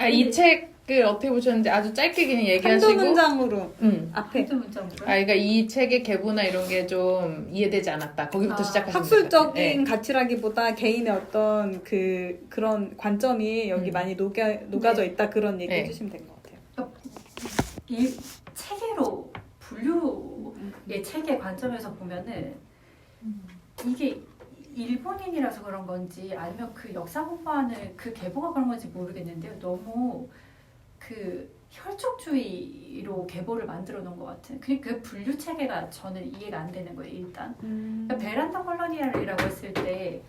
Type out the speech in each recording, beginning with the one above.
이 책을 어떻게 보셨는지 아주 짧게 그냥 얘기하시고 한두 문장으로 앞에 한두 문장으로. 그러니까 이 책의 계보나 이런 게 좀 이해되지 않았다. 거기부터 시작하시면 학술적인 네. 가치라기보다 개인의 어떤 그런 관점이 여기 많이 녹아져 있다 그런 얘기 해주시면 될 것 같아요. 이 체계로 분류의 체계 관점에서 보면은 이게 일본인이라서 그런 건지 아니면 그 역사 공부하는 그 계보가 그런 건지 모르겠는데요. 너무 그 혈족주의로 계보를 만들어 놓은 것 같은 그 분류 체계가 저는 이해가 안 되는 거예요. 일단 그러니까 베란다 콜로니얼이라고 했을 때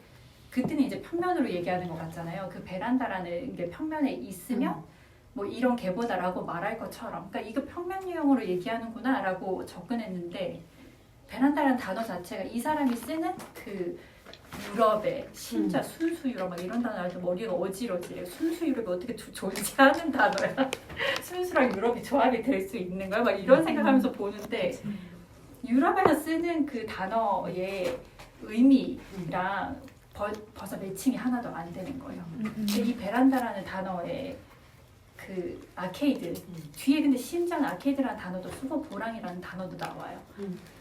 그때는 이제 평면으로 얘기하는 것 같잖아요. 그 베란다라는 게 평면에 있으면 뭐 이런 계보다라고 말할 것처럼 그러니까 이거 평면 유형으로 얘기하는구나라고 접근했는데 베란다라는 단어 자체가 이 사람이 쓰는 그 유럽의 심지어 순수 유럽 막 이런 단어 할때 머리가 어지러지래요. 순수 유럽이 어떻게 존재하는 단어야. 순수랑 유럽이 조합이 될 수 있는 거야. 막 이런 생각하면서 보는데 유럽에서 쓰는 그 단어의 의미랑 벌써 매칭이 하나도 안 되는 거예요. 근데 이 베란다라는 단어의 그 아케이드 뒤에 근데 심지어는 아케이드라는 단어도 쓰고 보랑이라는 단어도 나와요.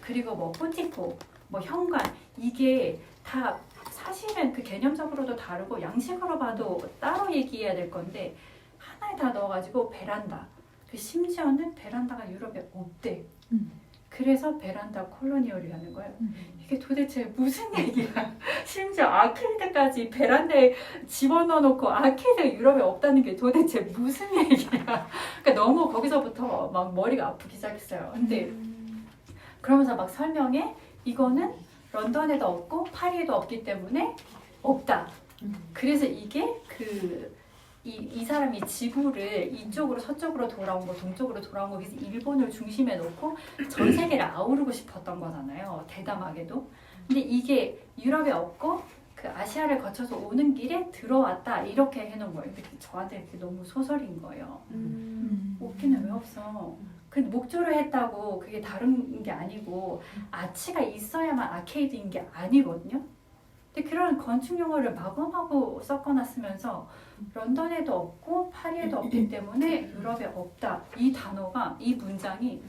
그리고 뭐 포티코, 뭐 현관 이게 다 사실은 그 개념적으로도 다르고 양식으로 봐도 따로 얘기해야 될 건데 하나에 다 넣어가지고 베란다. 그 심지어는 베란다가 유럽에 없대. 그래서 베란다 콜로니얼이라는 거예요. 이게 도대체 무슨 얘기야? 심지어 아케이드까지 베란다에 집어넣어놓고 아케이드가 유럽에 없다는 게 도대체 무슨 얘기야? 그러니까 너무 거기서부터 막 머리가 아프기 시작했어요. 근데 그러면서 막 설명해 이거는 런던에도 없고 파리에도 없기 때문에 없다. 그래서 이게 이 사람이 지구를 이쪽으로 서쪽으로 돌아온 거 동쪽으로 돌아온 거 그래서 일본을 중심에 놓고 전 세계를 아우르고 싶었던 거잖아요. 대담하게도. 근데 이게 유럽에 없고 그 아시아를 거쳐서 오는 길에 들어왔다 이렇게 해놓은 거예요. 근데 저한테 그게 너무 소설인 거예요. 없기는 왜 없어? 근데 목조를 했다고 그게 다른 게 아니고 아치가 있어야만 아케이드인 게 아니거든요. 근데 그런 건축 용어를 마구마구 섞어놨으면서 런던에도 없고 파리에도 없기 때문에 유럽에 없다. 이 단어가 이 문장이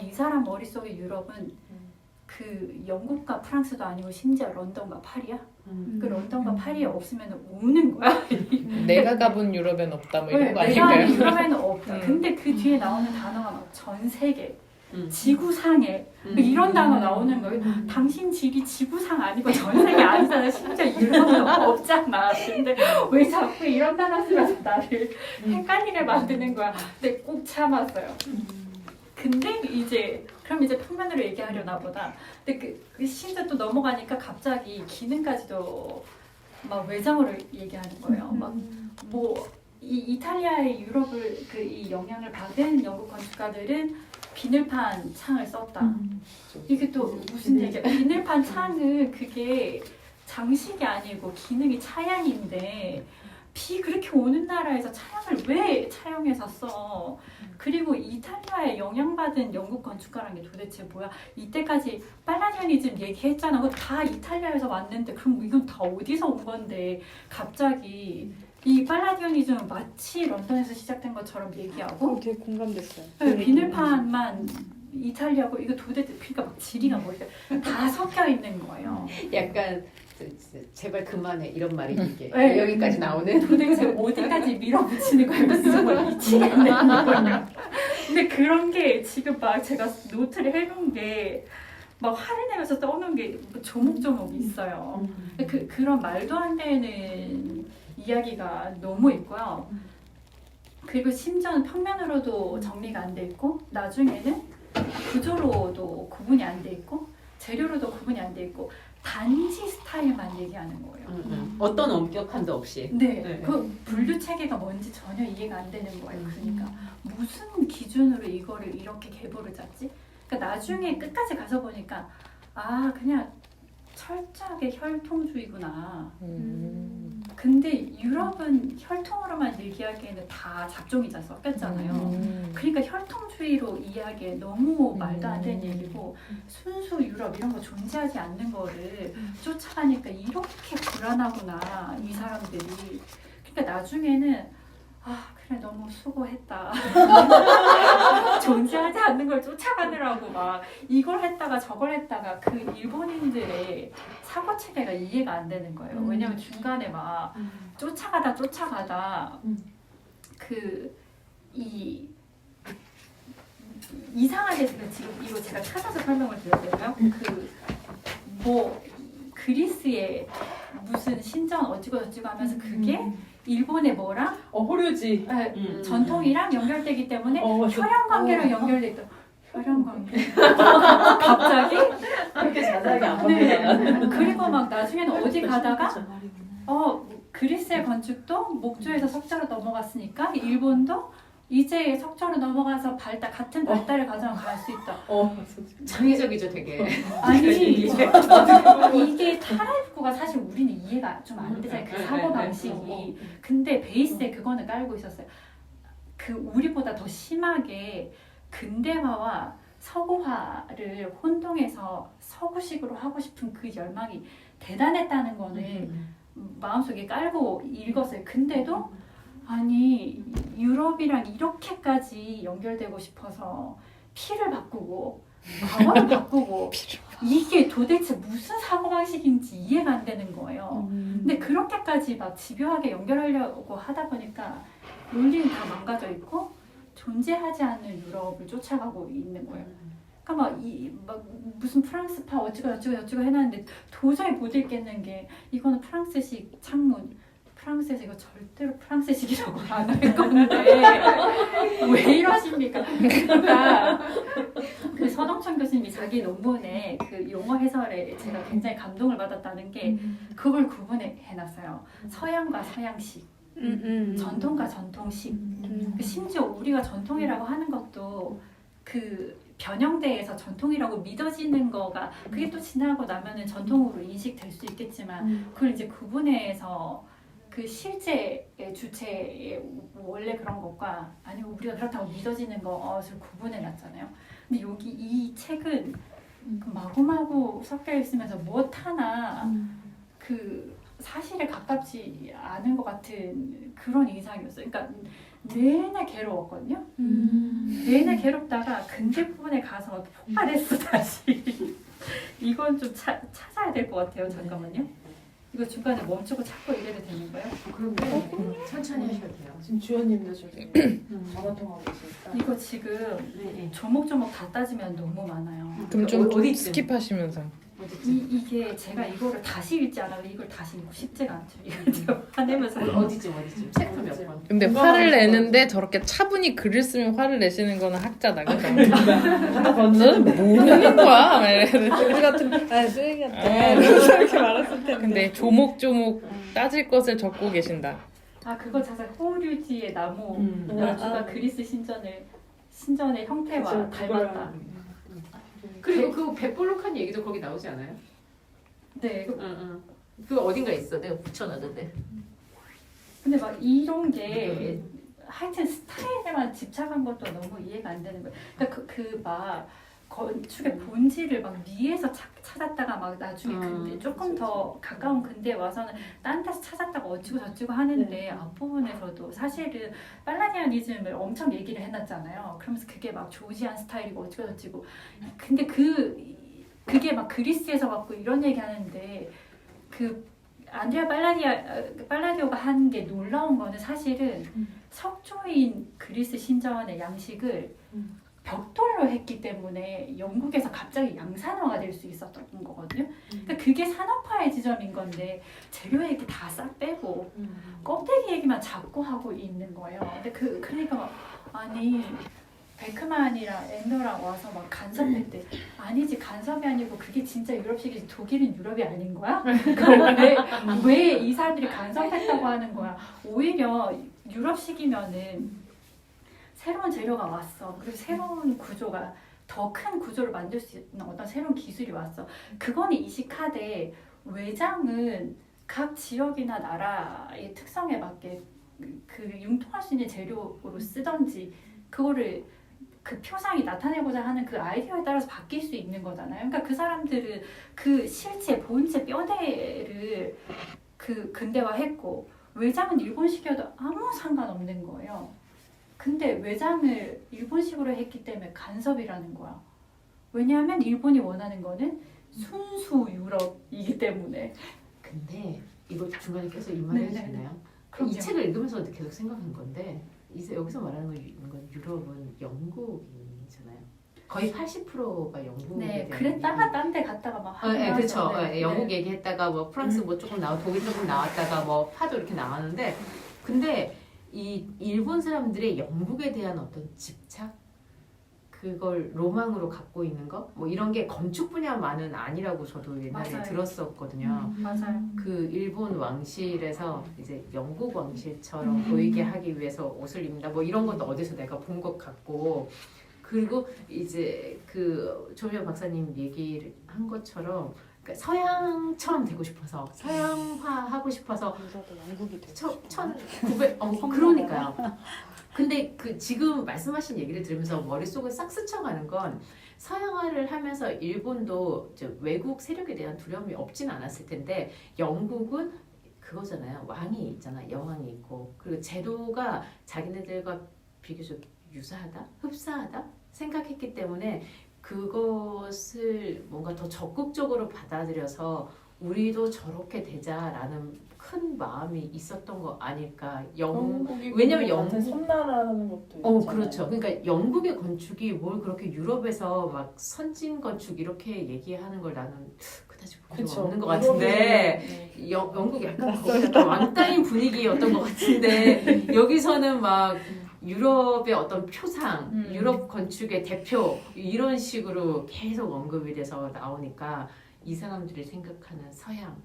이 사람 머릿속에 유럽은 그 영국과 프랑스도 아니고 심지어 런던과 파리야? 그 런던과 파리에 없으면 우는 거야. 내가 가본 유럽엔 없다 뭐 이런 거 내가 아닐까요? 유럽에는 없다. 근데 그 뒤에 나오는 단어가 막 전 세계, 지구상에 이런 단어 나오는 거예요. 당신 집이 지구상 아니고 전 세계 아니잖아. 심지어 유럽은 없잖아. 근데 왜 자꾸 이런 단어 쓰면서 나를 헷갈리게 만드는 거야. 근데 꼭 참았어요. 근데 그럼 이제 평면으로 얘기하려나 보다. 근데 그 심지어 또 넘어가니까 갑자기 기능까지도 막 외장으로 얘기하는 거예요. 막 뭐 이탈리아의 유럽을 이 영향을 받은 영국 건축가들은 비늘판 창을 썼다. 이게 또 무슨 얘기야? 비늘판 창은 그게 장식이 아니고 기능이 차양인데 비 그렇게 오는 나라에서 차양을 왜 차용해서 써? 그리고 이탈리아에 영향받은 영국 건축가라는 게 도대체 뭐야? 이때까지 빨라디아니즘 얘기했잖아. 그거 다 이탈리아에서 왔는데 그럼 이건 다 어디서 온 건데 갑자기 이 빨라디아니즘은 마치 런던에서 시작된 것처럼 얘기하고 되게 공감됐어요. 네, 비늘판만 이탈리아고 이거 도대체 그러니까 막 지리가 뭐야 다 섞여 있는 거예요. 약간 제발 그만해 이런 말이 이게 네. 여기까지 나오는 도대체 어디까지 밀어붙이는 거야? 무슨 정말 미치겠네. 근데 그런 게 지금 막 제가 노트를 해놓은 게 막 화를 내면서 떠오는 게 조목조목 있어요. 그런 말도 안 되는 이야기가 너무 있고요. 그리고 심지어는 평면으로도 정리가 안 돼 있고 나중에는 구조로도 구분이 안 돼 있고 재료로도 구분이 안 돼 있고 단지 스타일만 얘기하는 거예요. 어떤 엄격함도 없이. 네, 그 분류 체계가 뭔지 전혀 이해가 안 되는 거예요. 그러니까 무슨 기준으로 이거를 이렇게 계보를 짰지? 그러니까 나중에 끝까지 가서 보니까 그냥 철저하게 혈통주의구나. 근데 유럽은 혈통으로만 얘기하기에는 다 잡종이자 섞였잖아요. 그러니까 혈통주의로 이해하기에 너무 말도 안 되는 얘기고 순수 유럽 이런 거 존재하지 않는 거를 쫓아가니까 이렇게 불안하구나 이 사람들이. 그러니까 나중에는 너무 수고했다. 존재하지 않는 걸 쫓아가느라고 막 이걸 했다가 저걸 했다가 그 일본인들의 사고 체계가 이해가 안 되는 거예요. 왜냐면 중간에 막 쫓아가다 이 이상하게 지금 이거 제가 찾아서 설명을 드려야 될까요? 그리스의 무슨 신전 어찌고 저찌고 하면서 그게 일본의 뭐랑 호류지. 전통이랑 연결되기 때문에 혈연 관계랑 연결돼 있다. 혈연 관계. 갑자기? 그렇게 자세하게 안 보면. 그리고 막 나중에는 어디 가다가 그리스의 건축도 목조에서 석조로 넘어갔으니까 일본도 이제 석조로 넘어가서 같은 발달의 과정을 갈 수 있다. 창의적이죠, 되게. 아니 이게 타라이프가 사실 우리는 이해가 좀 안 되잖아요. 그 사고 방식이. 근데 베이스에 그거는 깔고 있었어요. 그 우리보다 더 심하게 근대화와 서구화를 혼동해서 서구식으로 하고 싶은 그 열망이 대단했다는 거는 마음속에 깔고 읽었어요. 근데도 아니 유럽이랑 이렇게까지 연결되고 싶어서 피를 바꾸고 과거를 바꾸고 이게 도대체 무슨 사고방식인지 이해가 안 되는 거예요. 근데 그렇게까지 막 집요하게 연결하려고 하다 보니까 논리는 다 망가져 있고 존재하지 않는 유럽을 쫓아가고 있는 거예요. 그러니까 막 무슨 프랑스파 어쩌고 해놨는데 도저히 못 읽겠는 게 이거는 프랑스식 창문. 프랑스에서 이거 절대로 프랑스식이라고 안 할 건데 왜 이러십니까? 그러니까 그 서동천 교수님이 자기 논문에 그 용어 해설에 제가 굉장히 감동을 받았다는 게 그걸 구분해 놨어요. 서양과 서양식, 전통과 전통식. 심지어 우리가 전통이라고 하는 것도 그 변형대에서 전통이라고 믿어지는 거가 그게 또 지나고 나면은 전통으로 인식될 수 있겠지만 그걸 이제 구분해서 그 실제의 주체의 원래 그런 것과 아니면 우리가 그렇다고 믿어지는 것을 구분해 놨잖아요. 근데 여기 이 책은 마구마구 섞여 있으면서 뭐 하나 그 사실에 가깝지 않은 것 같은 그런 인상이었어요. 그러니까 내내 괴로웠거든요. 내내 괴롭다가 근대 부분에 가서 폭발했어 다시. 이건 좀 찾아야 될 것 같아요. 잠깐만요. 이거 중간에 멈추고 찾고 이래도 되는 거예요? 그럼요. 천천히 하셔도 돼요. 지금 주연님도 저기 전화통화하고 있으니까. 이거 지금 조목조목 다 따지면 너무 많아요. 그럼 좀 어디쯤? 스킵하시면서. 이게 제가 이거를 다시 읽지 않아도 이걸 다시 읽고 싶지가 않죠. 이거 화내면서 어디쯤? 챕터 몇 번? 근데 화를 내는데 저렇게 차분히 글을 쓰면 화를 내시는 거는 학자다, 그죠? 너는 모르는 거야? 막 이래서. 우리 같은 쓰레기한테 이렇게 말했을 텐데. 근데 조목조목 따질 것을 적고 계신다. 그거 자세 호류지의 나무 연주가 그리스 신전의 형태와 닮았다. 그리고 그 백볼록한 얘기도 거기 나오지 않아요? 네. 그 어딘가 있어. 내가 붙여놨는데. 근데 막 이런 게 하여튼 스타일에만 집착한 것도 너무 이해가 안 되는 거예요. 그러니까 그 막 건축의 본질을 막 위에서 찾았다가 막 나중에 근데 조금 더 가까운 근대에 와서는 딴 데서 찾았다가 어찌고 저찌고 하는데 앞부분에서도 사실은 팔라디아니즘을 엄청 얘기를 해놨잖아요. 그러면서 그게 막 조지안 스타일이고 어찌고 저찌고. 근데 그게 막 그리스에서 갖고 이런 얘기 하는데 그 안드레아 팔라디오가 한 게 놀라운 거는 사실은 석조인 그리스 신전의 양식을 벽돌로 했기 때문에 영국에서 갑자기 양산화가 될 수 있었던 거거든요. 그러니까 그게 산업화의 지점인 건데 재료 얘기 다 싹 빼고 껍데기 얘기만 자꾸 하고 있는 거예요. 근데 그러니까 막 아니 베크만이랑 엔더랑 와서 막 간섭했대. 아니지 간섭이 아니고 그게 진짜 유럽식이지 독일은 유럽이 아닌 거야? 왜 이 사람들이 간섭했다고 하는 거야? 오히려 유럽식이면은 새로운 재료가 왔어. 그리고 새로운 구조가 더 큰 구조를 만들 수 있는 어떤 새로운 기술이 왔어. 그거는 이식하되 외장은 각 지역이나 나라의 특성에 맞게 그 융통할 수 있는 재료로 쓰던지 그거를 그 표상이 나타내고자 하는 그 아이디어에 따라서 바뀔 수 있는 거잖아요. 그러니까 그 사람들은 그 실체, 본체, 뼈대를 그 근대화했고 외장은 일본식이어도 아무 상관없는 거예요. 근데 외장을 일본식으로 했기 때문에 간섭이라는 거야. 왜냐하면 일본이 원하는 거는 순수 유럽이기 때문에. 근데 이거 중간에 계속 이 말 해도 되나요? 그럼요. 이 책을 읽으면서 계속 생각한 건데 여기서 말하는 건 유럽은 영국이잖아요. 거의 80%가 영국에 네, 대한 그랬다가 딴 데 갔다가 막 하고 네, 그렇죠. 나서, 네, 영국 얘기했다가 뭐 프랑스 뭐 조금 독일 조금 나왔다가 뭐 파도 이렇게 나왔는데 근데 이 일본 사람들의 영국에 대한 어떤 집착 그걸 로망으로 갖고 있는 거 뭐 이런 게 건축 분야만은 아니라고 저도 옛날에 맞아요. 들었었거든요. 맞아요. 그 일본 왕실에서 이제 영국 왕실처럼 보이게 하기 위해서 옷을 입는다 뭐 이런 것도 어디서 내가 본 것 같고 그리고 이제 그 조미연 박사님 얘기를 한 것처럼 그러니까 서양처럼 되고 싶어서 서양화하고 싶어서 저도 영국이 되고 1900 그러니까요. 근데 그 지금 말씀하신 얘기를 들으면서 머릿속을 싹 스쳐가는 건 서양화를 하면서 일본도 이제 외국 세력에 대한 두려움이 없진 않았을 텐데 영국은 그거잖아요. 왕이 있잖아. 여왕이 있고 그리고 제도가 자기네들과 비교적 유사하다, 흡사하다 생각했기 때문에 그것을 뭔가 더 적극적으로 받아들여서 우리도 저렇게 되자라는 큰 마음이 있었던 거 아닐까. 왜냐면 같은 섬나라는 것도 있잖아요. 그렇죠. 그러니까 영국의 건축이 뭘 그렇게 유럽에서 막 선진 건축 이렇게 얘기하는 걸 나는 그다지 본 적 그쵸. 없는 것 같은데 영국이 약간 거기 약간 왕따인 분위기였던 것 같은데 여기서는 막 유럽의 어떤 표상, 유럽 건축의 대표 이런 식으로 계속 언급이 돼서 나오니까 이 사람들이 생각하는 서양,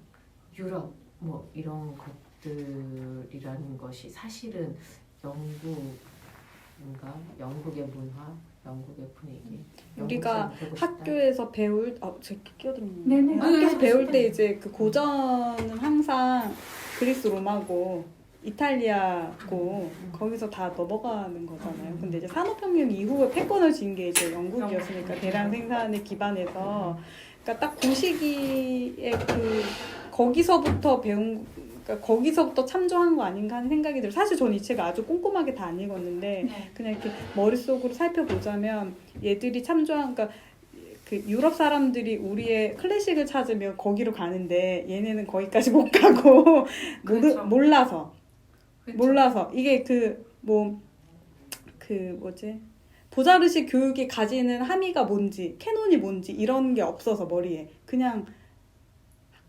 유럽 뭐 이런 것들이라는 것이 사실은 영국의 문화, 영국의 분위기. 우리가 학교에서 배울 제가 끼어들었는데 네네. 학교에서 배울 때 이제 그 고전은 항상 그리스 로마고 이탈리아고 거기서 다 넘어가는 거잖아요. 근데 이제 산업혁명 이후에 패권을 쥔 게 이제 영국이었으니까 대량 생산에 기반해서 그러니까 딱 그 시기에 거기서부터 배운 그러니까 거기서부터 참조한 거 아닌가 하는 생각이 들어요. 사실 저는 이 책을 아주 꼼꼼하게 다 안 읽었는데 그냥 이렇게 머릿속으로 살펴보자면 얘들이 참조한 그러니까 그 유럽 사람들이 우리의 클래식을 찾으면 거기로 가는데 얘네는 거기까지 못 가고 그렇죠. 몰라서 그쵸. 몰라서 이게 보자르식 교육이 가지는 함의가 뭔지 캐논이 뭔지 이런 게 없어서 머리에 그냥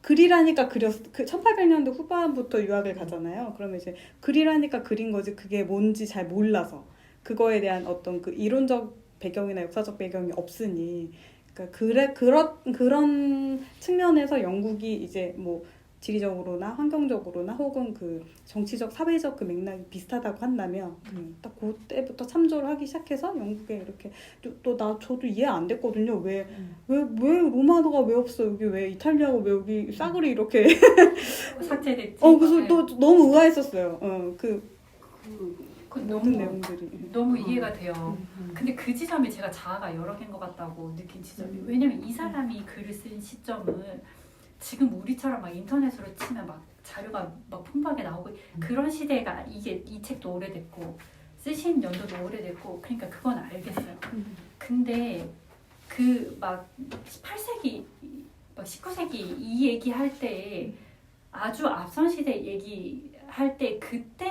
그리라니까 그렸 1800년대 후반부터 유학을 가잖아요. 그러면 이제 그리라니까 그린 거지 그게 뭔지 잘 몰라서 그거에 대한 어떤 그 이론적 배경이나 역사적 배경이 없으니 그러니까 그런 측면에서 영국이 이제 뭐 지리적으로나 환경적으로나 혹은 그 정치적 사회적 그 맥락이 비슷하다고 한다면 딱 그때부터 참조를 하기 시작해서 영국에 이렇게 저도 이해 안 됐거든요. 왜 로마노가 왜 없어 여기 왜 이탈리아가 왜 여기 싸그리 이렇게 삭제됐지. 그래서 또 너무 의아했었어요. 모든 너무 내용들이 너무 이해가 돼요. 근데 그 지점이 제가 자아가 여러 개인 것 같다고 느낀 지점이 왜냐면 이 사람이 글을 쓴 시점은 지금 우리처럼 막 인터넷으로 치면 막 자료가 막 풍부하게 나오고 그런 시대가 이 책도 오래됐고 쓰신 연도도 오래됐고 그러니까 그건 알겠어요. 근데 그 막 18세기 막 19세기 이 얘기할 때 아주 앞선 시대 얘기할 때 그때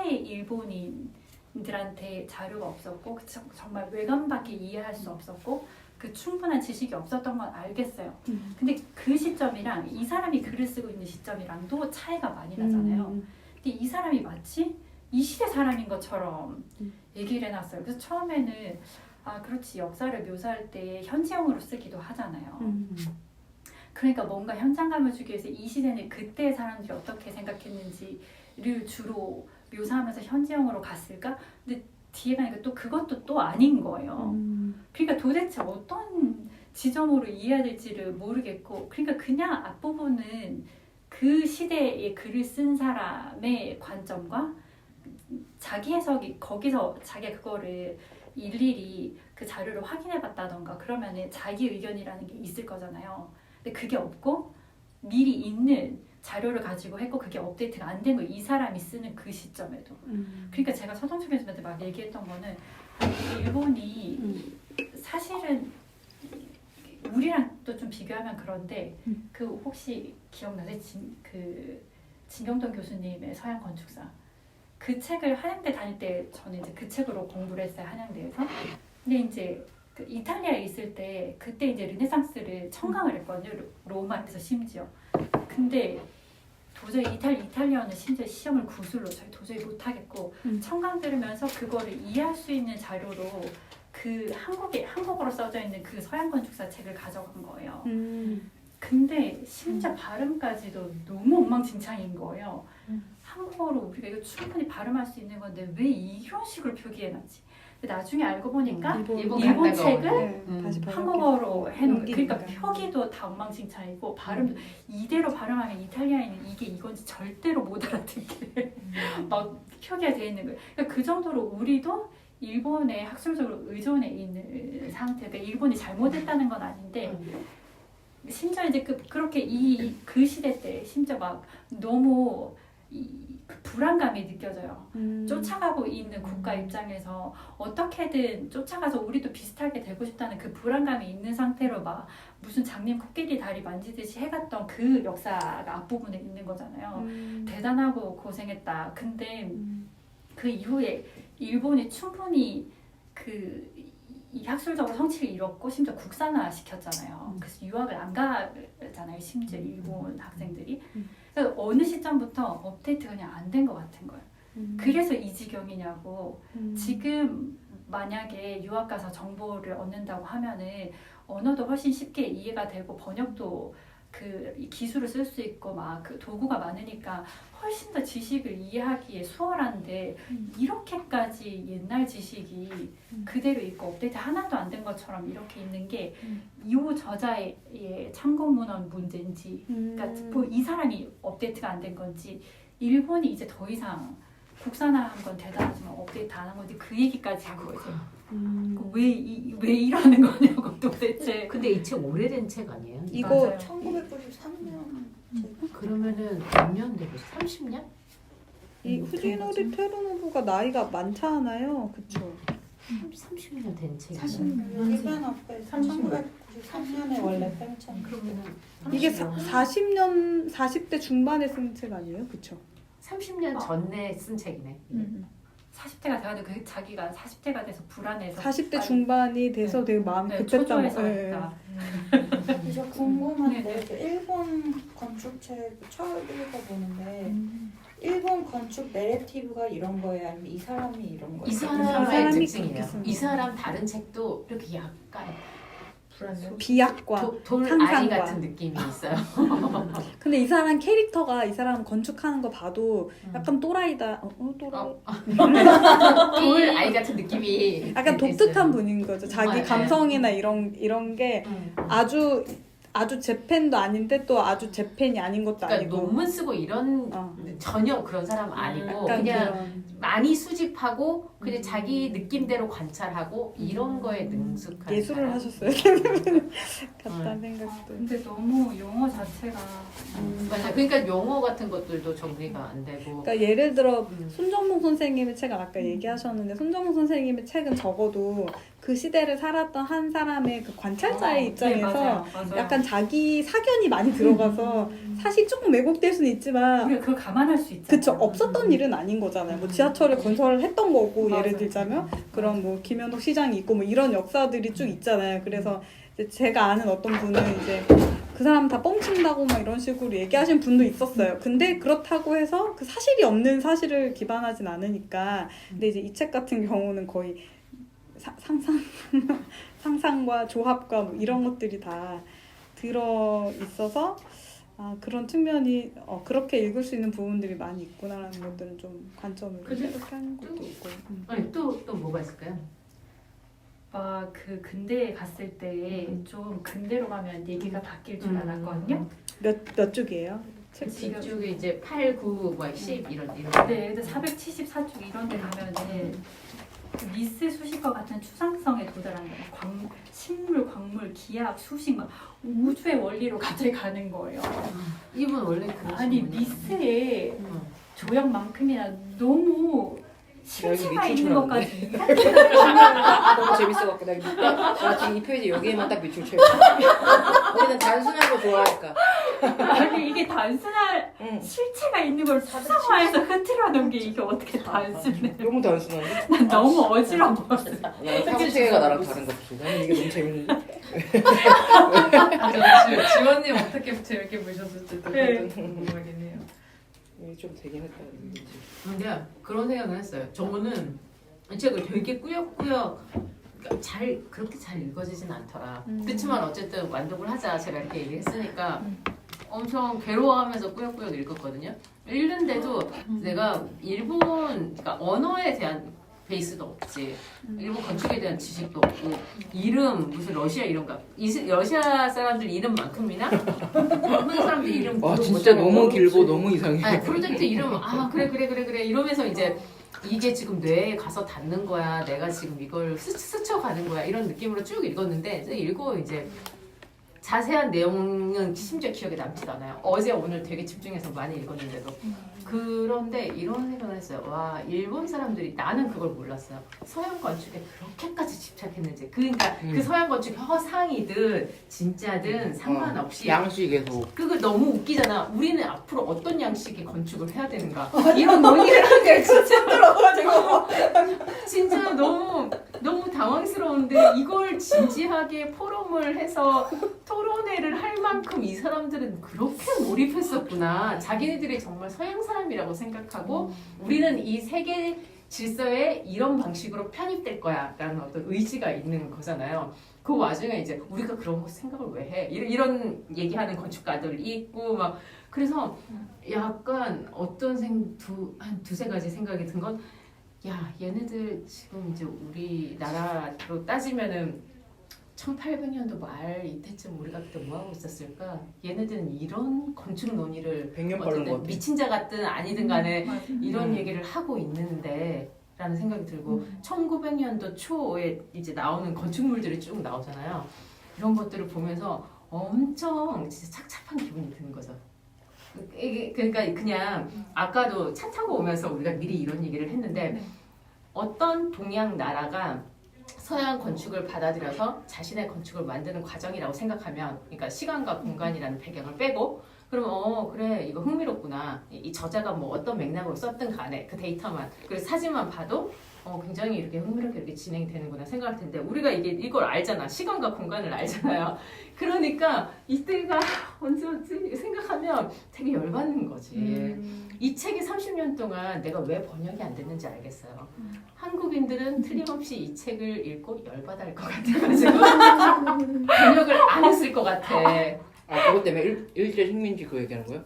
일본인들한테 자료가 없었고 정말 외관밖에 이해할 수 없었고 그 충분한 지식이 없었던 건 알겠어요. 근데 그 시점이랑 이 사람이 글을 쓰고 있는 시점이랑도 차이가 많이 나잖아요. 근데 이 사람이 마치 이 시대 사람인 것처럼 얘기를 해놨어요. 그래서 처음에는 그렇지 역사를 묘사할 때 현지형으로 쓰기도 하잖아요. 그러니까 뭔가 현장감을 주기 위해서 이 시대는 그때 사람들이 어떻게 생각했는지를 주로 묘사하면서 현지형으로 갔을까? 근데 뒤에 가니까 또 그것도 또 아닌 거예요. 그러니까 도대체 어떤 지점으로 이해해야 될지를 모르겠고 그러니까 그냥 앞부분은 그 시대에 글을 쓴 사람의 관점과 자기 해석이 거기서 자기가 그거를 일일이 그 자료를 확인해봤다던가 그러면은 자기 의견이라는 게 있을 거잖아요. 근데 그게 없고 미리 있는 자료를 가지고 했고 그게 업데이트가 안 된 거 이 사람이 쓰는 그 시점에도. 그러니까 제가 서동석 교수님한테 막 얘기했던 거는 일본이 사실은 우리랑 또 좀 비교하면 그런데 그 혹시 기억나세요? 진경돈 교수님의 서양 건축사 그 책을 한양대 다닐 때 저는 이제 그 책으로 공부를 했어요. 한양대에서. 근데 이제 그 이탈리아에 있을 때 그때 이제 르네상스를 청강을 했거든요. 로마에서 심지어. 근데 도저히 이탈리아는 심지어 시험을 구술로 저희 도저히 못하겠고 청강 들으면서 그거를 이해할 수 있는 자료로 그 한국어로 써져 있는 그 서양 건축사 책을 가져간 거예요. 근데 심지어 발음까지도 너무 엉망진창인 거예요. 한국어로 우리가 이거 충분히 발음할 수 있는 건데 왜 이런 식으로 표기해놨지? 근데 나중에 알고 보니까 일본 책을 다시 한국어로 해놓은 거예요. 그러니까 옮기니까. 표기도 다 엉망진창이고 발음도 이대로 발음하면 이탈리아인은 이게 이건지 절대로 못 알아듣게 막 표기가 돼 있는 거예요. 그러니까 그 정도로 우리도 일본에 학술적으로 의존해 있는 상태. 그러니까 일본이 잘못했다는 건 아닌데 심지어 이제 그렇게 그 시대 때 심지어 막 너무 그 불안감이 느껴져요. 쫓아가고 있는 국가 입장에서 어떻게든 쫓아가서 우리도 비슷하게 되고 싶다는 그 불안감이 있는 상태로 막 무슨 장님 코끼리 다리 만지듯이 해갔던 그 역사가 앞부분에 있는 거잖아요. 대단하고 고생했다. 근데 그 이후에 일본이 충분히 이 학술적으로 성취를 이뤘고 심지어 국산화 시켰잖아요. 그래서 유학을 안 가잖아요. 심지어 일본 학생들이. 그래서 어느 시점부터 업데이트가 그냥 안 된 것 같은 거예요. 그래서 이 지경이냐고. 지금 만약에 유학 가서 정보를 얻는다고 하면은 언어도 훨씬 쉽게 이해가 되고 번역도 그 기술을 쓸 수 있고 막 그 도구가 많으니까 훨씬 더 지식을 이해하기에 수월한데 이렇게까지 옛날 지식이 그대로 있고 업데이트 하나도 안 된 것처럼 이렇게 있는 게 이 저자의 참고 문헌 문제인지 그러니까 뭐 이 사람이 업데이트가 안 된 건지 일본이 이제 더 이상 국산화한 건 대단하지만 업데이트 안 한 건지 그 얘기까지 한 거죠. 왜 이러는 거냐고 도대체. 근데 이 책 오래된 책 아니에요? 이거 맞아요. 1993년. 그러면은 몇 년 되고 30년? 이 후지노리 테루노부가 나이가 많잖아요, 그쵸? 30년 된 책. 40년. 일반 앞에 1993년에 원래 펼쳤는데. 그러면은 이게 40대 중반에 쓴 책 아니에요, 그쵸? 30년 전에 쓴 책이네. 40대가 돼가지고 자기가 40대가 돼서 불안해서 40대 중반이 돼서 되게 마음이 급했다고. 초조해서 네. 했다. 저 궁금한데 네. 그 일본 건축책 처음 읽어보는데 일본 건축 내러티브가 이런 거예요? 아니면 이 사람이 이런 거예요? 이 사람이 사람의 특징이에요. 그렇게 쓴 이 사람 다른 책도 이렇게 약간 비약과 돌 상상과. 아이 같은 느낌이 있어요. 근데 이 사람 캐릭터가 이 사람 건축하는 거 봐도 약간 또라이다. 또라이. 돌 아이 같은 느낌이 약간 독특한 분인 거죠. 자기 네. 감성이나 이런 게 아주 재팬도 아닌데 또 아주 재팬이 아닌 것도 그러니까 아니고. 논문 쓰고 이런 어. 전혀 그런 사람 아니고 약간 그냥 그런. 많이 수집하고 그냥 자기 느낌대로 관찰하고 이런 거에 능숙한 예술을 사람. 하셨어요. 같다는 생각도. 근데 너무 용어 자체가 맞아. 그러니까 용어 같은 것들도 정리가 안 되고. 그러니까 예를 들어 음. 손정목 선생님의 책을 아까 얘기하셨는데 손정목 선생님의 책은 적어도 그 시대를 살았던 한 사람의 그 관찰자의 입장에서 맞아요. 약간 자기 사견이 많이 들어가서 사실 조금 왜곡될 수는 있지만 우리가 그걸 감안할 수 있잖아요. 그쵸, 없었던 일은 아닌 거잖아요. 뭐 지하철을 건설을 했던 거고 맞아요. 예를 들자면 그런 뭐 김현덕 시장이 있고 뭐 이런 역사들이 쭉 있잖아요. 그래서 이제 제가 아는 어떤 분은 이제 그 사람 다 뻥친다고 막 이런 식으로 얘기하신 분도 있었어요. 근데 그렇다고 해서 그 사실이 없는 사실을 기반하진 않으니까. 근데 이제 이 책 같은 경우는 거의 상상과 조합과 뭐 이런 것들이 다 들어 있어서 그런 측면이 그렇게 읽을 수 있는 부분들이 많이 있구나라는 것들은 좀 관점을 새롭게 하는 것도 있고. 아니 또 뭐가 있을까요? 막 그 근대에 갔을 때 좀 근대로 가면 얘기가 바뀔 줄 알았거든요. 몇 쪽이에요? 책 지금 이쪽에 이제 8, 9, 10 이런. 네, 근데 474쪽 이런 데 가면은 그 미스 수식과 같은 추상성에 도달한 거예요. 식물, 광물 건물, 기압, 수식 막 우주의 원리로 갑자기 가는 거예요. 이분 원래 그런 아니 분이야. 미스의 응. 조형만큼이나 너무 실체가 미칠 있는 줄 것까지 너무 재밌어갖고 나 지금 이 페이지 여기에만 딱 밑줄 채워. 우리는 단순한 거 좋아하니까. 아니 이게 단순한 응. 실체가 있는 걸 수상화해서 흐트러 놓은 게 이게 어떻게 단순해. 너무 단순한데? 난 너무 어지러워. 나 사무체계가 나랑 다른 거 없어. 나는 이게 너무 재밌는데. 지원님 어떻게 재밌게 보셨을지도 네. 궁금하긴 해요. 이게 좀 되긴 했다. 근데 그런 생각을 했어요. 저는 이 책을 되게 꾸역꾸역 그러니까 그렇게 잘 읽어지진 않더라. 그렇지만 어쨌든 완독을 하자 제가 이렇게 얘기했으니까 엄청 괴로워하면서 꾸역꾸역 읽었거든요. 읽는데도 내가 일본 그러니까 언어에 대한 베이스도 없지. 일본 건축에 대한 지식도 없고 이름 무슨 러시아 이름가 러시아 사람들 이름만큼이나 한국 사람들 이름 와 진짜 너무 길고 너무 이상해. 아니, 프로젝트 이름 그래 이러면서 이제 이게 지금 뇌에 가서 닿는 거야. 내가 지금 이걸 스쳐가는 거야. 이런 느낌으로 쭉 읽었는데 읽고 이제 자세한 내용은 심지어 기억에 남지도 않아요. 어제 오늘 되게 집중해서 많이 읽었는데도. 그런데 이런 생각을 했어요. 와 일본 사람들이 나는 그걸 몰랐어요. 서양 건축에 그렇게까지 집착했는지. 그러니까 그 서양 건축 허상이든 진짜든 상관없이 양식에서 그거 너무 웃기잖아. 우리는 앞으로 어떤 양식의 건축을 해야 되는가 이런 논의를 하는 게 진짜 진짜 너무 당황스러운데 이걸 진지하게 포럼을 해서 토론회를 할 만큼 이 사람들은 그렇게 몰입했었구나. 자기네들이 정말 서양 사람이라고 생각하고 우리는 이 세계 질서에 이런 방식으로 편입될 거야 라는 어떤 의지가 있는 거잖아요. 그 와중에 이제 우리가 그런 거 생각을 왜 해? 이런 얘기하는 건축가들이 있고 막 그래서 약간 어떤 한 두세 가지 생각이 든 건 야 얘네들 지금 이제 우리나라로 따지면은 1800년도 말 이때쯤 우리가 그때 뭐 하고 있었을까? 얘네들은 이런 건축 논의를 100년 빠른 어쨌든 것 같아. 미친 자 같든 아니든 간에 이런 음. 얘기를 하고 있는데 라는 생각이 들고 1900년도 초에 이제 나오는 건축물들이 쭉 나오잖아요. 이런 것들을 보면서 엄청 진짜 착잡한 기분이 드는 거죠. 이게 그러니까 그냥 아까도 차 타고 오면서 우리가 미리 이런 얘기를 했는데 어떤 동양 나라가 서양 건축을 받아들여서 자신의 건축을 만드는 과정이라고 생각하면 그러니까 시간과 공간이라는 배경을 빼고 그러면 그래 이거 흥미롭구나 이 저자가 뭐 어떤 맥락으로 썼든 간에 그 데이터만 그리고 사진만 봐도 굉장히 이렇게 흥미롭게 이렇게 진행이 되는구나 생각할 텐데 우리가 이걸 알잖아. 시간과 공간을 알잖아요. 그러니까 이때가 언제였지 생각하면 되게 열받는 거지. 이 책이 30년 동안 내가 왜 번역이 안 됐는지 알겠어요. 한국인들은 틀림없이 이 책을 읽고 열받아 할 것 같아가지고 번역을 안 했을 것 같아. 그것 때문에 일제 식민지 그 얘기하는 거야?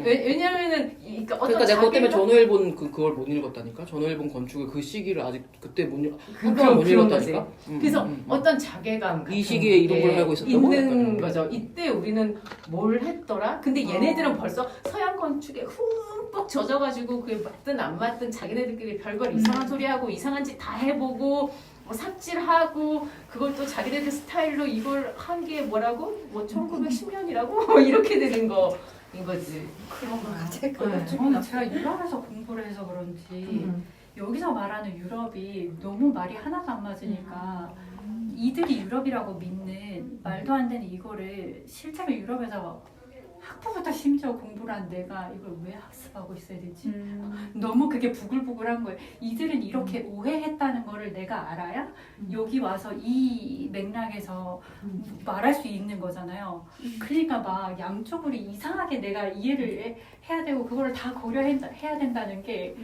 왜냐면은 그러니까 내가 그것 때문에 전후일본 그걸 못 읽었다니까. 전후일본 건축의 그 시기를 아직 그때 못 읽었다니까. 그래서 어떤 자괴감 같은 이 시기에 이런 걸 하고 있었던 있는 거죠. 이때 우리는 뭘 했더라? 근데 얘네들은 벌써 서양 건축에 흠뻑 젖어가지고 그게 맞든 안 맞든 자기네들끼리 별걸 이상한 소리 하고 이상한 짓 다 해보고 뭐 삽질하고 그걸 또 자기네들 스타일로 이걸 한 게 뭐라고? 뭐 1910년이라고? 이렇게 되는 거인 거지. 그런 거 같아. 네. 저는 제가 유럽에서 공부를 해서 그런지 여기서 말하는 유럽이 너무 말이 하나도 안 맞으니까 이들이 유럽이라고 믿는 말도 안 되는 이거를 실제로 유럽에서 학부부터 심지어 공부를 한 내가 이걸 왜 학습하고 있어야 되지? 너무 그게 부글부글한 거예요. 이들은 이렇게 오해했다는 거를 내가 알아야 여기 와서 이 맥락에서 말할 수 있는 거잖아요. 그러니까 막 양쪽으로 이상하게 내가 이해를 해야 되고 그거를 다 고려해야 된다는 게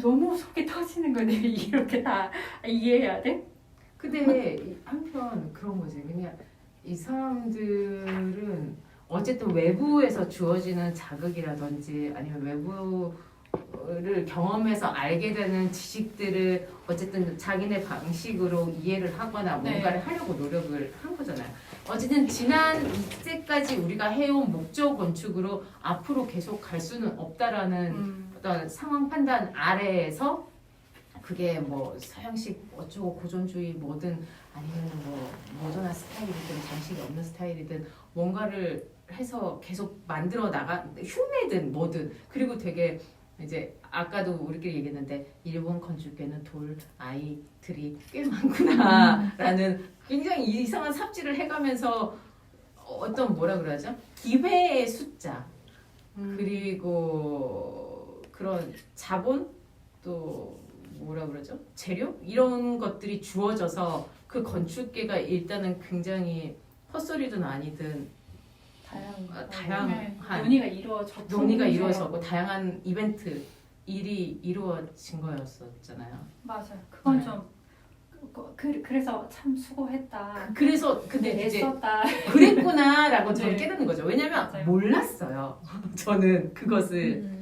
너무 속이 터지는 거예요. 내가 이렇게 다 이해해야 돼? 근데 한편 그런 거지. 그냥 이 사람들은 어쨌든 외부에서 주어지는 자극이라든지 아니면 외부를 경험해서 알게 되는 지식들을 어쨌든 자기네 방식으로 이해를 하거나 뭔가를 하려고 노력을 한 거잖아요. 어쨌든 지난 이때까지 우리가 해온 목조 건축으로 앞으로 계속 갈 수는 없다라는 어떤 상황 판단 아래에서 그게 뭐 서양식 어쩌고 고전주의 뭐든 아니면 뭐 모던한 스타일이든 장식이 없는 스타일이든 뭔가를 해서 계속 만들어 나가 흉내든 뭐든 그리고 되게 이제 아까도 우리끼리 얘기했는데 일본 건축계는 돌 아이들이 꽤 많구나라는 굉장히 이상한 삽질을 해가면서 어떤 뭐라 그러죠? 기회의 숫자 그리고 그런 자본 또 뭐라 그러죠? 재료 이런 것들이 주어져서 그 건축계가 일단은 굉장히 헛소리든 아니든 다양한 논의가 이루어졌고 논의가 이루어졌고 다양한 이벤트 일이 이루어진 거였었잖아요. 맞아요. 그건 네. 좀 그래서 참 수고했다. 그래서 근데 이제 애썼다. 그랬구나라고 저는 네. 깨닫는 거죠. 왜냐면 맞아요. 몰랐어요. 저는 그것을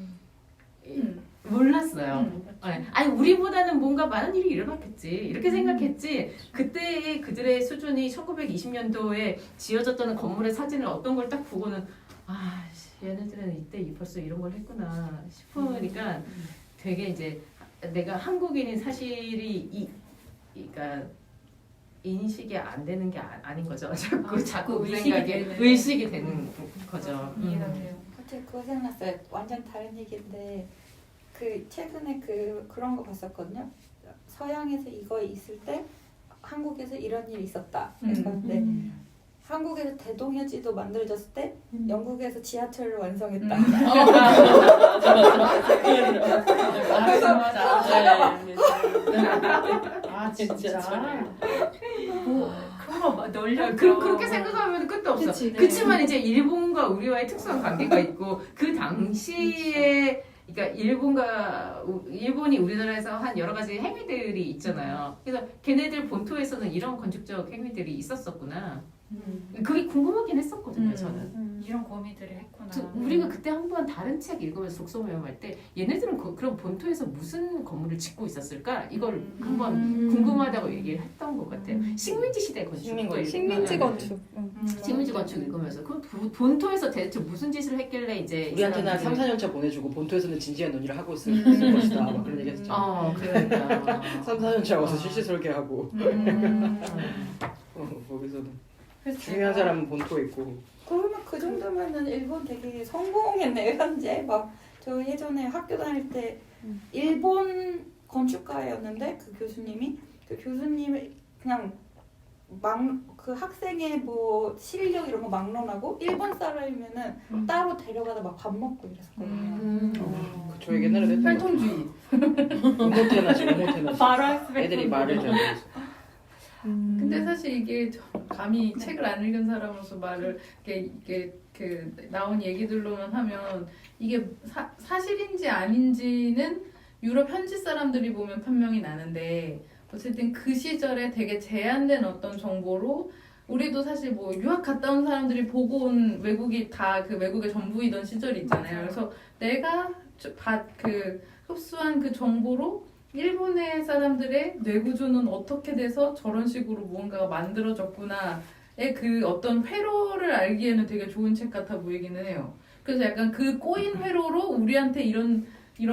몰랐어요. 아니 우리보다는 뭔가 많은 일이 일어났겠지 이렇게 생각했지 그때의 그들의 수준이 1920년도에 지어졌던 건물의 사진을 어떤 걸 딱 보고는 아 얘네들은 이때 벌써 이런 걸 했구나 싶으니까 되게 이제 내가 한국인인 사실이 그러니까 인식이 안 되는 게 아닌 거죠. 자꾸 의식이 생각에 되는. 의식이 되는 거죠. 이해가 돼요. 갑자기 그거 생각났어요. 완전 다른 얘기인데 그 최근에 그런 거 봤었거든요. 서양에서 이거 있을 때 한국에서 이런 일이 있었다. 그런데 한국에서 대동여지도 만들어졌을 때 영국에서 지하철을 완성했다. 아 진짜. 그런 거 널려. 그렇게 생각하면 끝도 없어. 그치, 네. 그렇지만 이제 일본과 우리와의 특수한 관계가 있고 그 당시에 그러니까 일본이 우리나라에서 한 여러 가지 행위들이 있잖아요. 그래서 걔네들 본토에서는 이런 건축적 행위들이 있었었구나. 그게 궁금하긴 했었거든요. 저는. 이런 고민들을 했구나. 우리가 그때 한번 다른 책 읽으면서 독서모임할 때 얘네들은 그럼 본토에서 무슨 건물을 짓고 있었을까? 이걸 한번 궁금하다고 얘기를 했던 것 같아요. 식민지 시대 건축. 식민지 건축. 식민지 건축 읽으면서 그 본토에서 대체 무슨 짓을 했길래 이제 이 우리한테는 사람들이- 3-4년차 보내주고 본토에서는 진지한 논의를 하고 있을 것이다 막 그런 얘기 했었죠. 그러니까 3-4년차 와서 실시 설계하고 거기서는 중요한 사람은 본토에 있고 그러면 그 정도면은 일본 되게 성공했네요. 현재 막 저 예전에 학교 다닐 때 일본 건축가였는데 그 교수님이 그냥 그 학생의 뭐 실력 이런 거 막론하고 일본 사람이면은 따로 데려가다 막 밥 먹고 이랬었거든요. 저 얘기 옛날에 했던 거 활동주의. 오모테나지 오모테나지 바로 학습. 애들이 말을 잘 못해서 근데 사실 이게 감히 책을 안 읽은 사람으로서 말을 이게 그 나온 얘기들로만 하면 이게 사실인지 아닌지는 유럽 현지 사람들이 보면 판명이 나는데 어쨌든 그 시절에 되게 제한된 어떤 정보로 우리도 사실 뭐 유학 갔다 온 사람들이 보고 온 외국이 다 그 외국의 전부이던 시절이 있잖아요. 그래서 내가 흡수한 그 정보로 일본의 사람들의 뇌구조는 어떻게 돼서 저런 식으로 무언가가 만들어졌구나의 그 어떤 회로를 알기에는 되게 좋은 책 같아 보이기는 해요. 그래서 약간 그 꼬인 회로로 우리한테 이런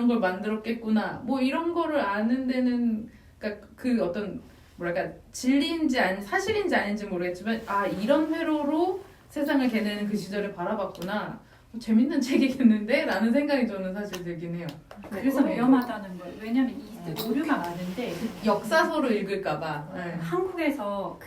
걸 만들었겠구나 뭐 이런 거를 아는 데는 그러니까 그 어떤 뭐랄까 진리인지 사실인지 아닌지 모르겠지만 아 이런 회로로 세상을 걔네는 그 시절에 바라봤구나 재밌는 책이겠는데? 라는 생각이 저는 사실 들긴 해요. 그래서 위험하다는 거예요. 왜냐면 이 오류가 많은데 역사서로 읽을까봐. 네. 한국에서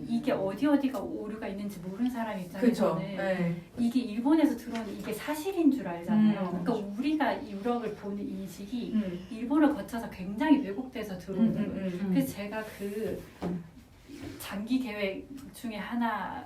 이게 어디가 오류가 있는지 모르는 사람 그쵸. 입장에서는 네. 이게 일본에서 들어온 이게 사실인 줄 알잖아요. 음. 그러니까 우리가 유럽을 보는 인식이 일본을 거쳐서 굉장히 왜곡돼서 들어오는 거예요. 그래서 제가 그 장기 계획 중에 하나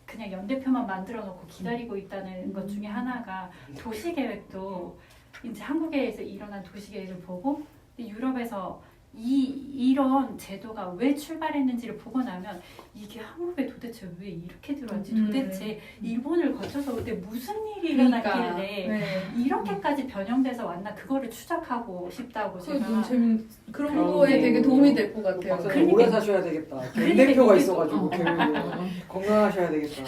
그냥 연대표만 만들어 놓고 기다리고 있다는 것 중에 하나가 도시계획도 이제 한국에서 일어난 도시계획을 보고 유럽에서 이런 제도가 왜 출발했는지를 보고 나면 이게 한국에 도대체 왜 이렇게 들어왔지? 도대체 일본을 거쳐서 그때 무슨 일이 일어났길래 네. 이렇게까지 변형돼서 왔나? 그거를 추적하고 싶다고 그거 제가. 너무 그런 그런 거에 게 되게 도움이 될 것 같아요. 박사님 그러니까 오래 사셔야 되겠다. 그러니까 대표가 이게 있어가지고 건강하셔야 되겠다.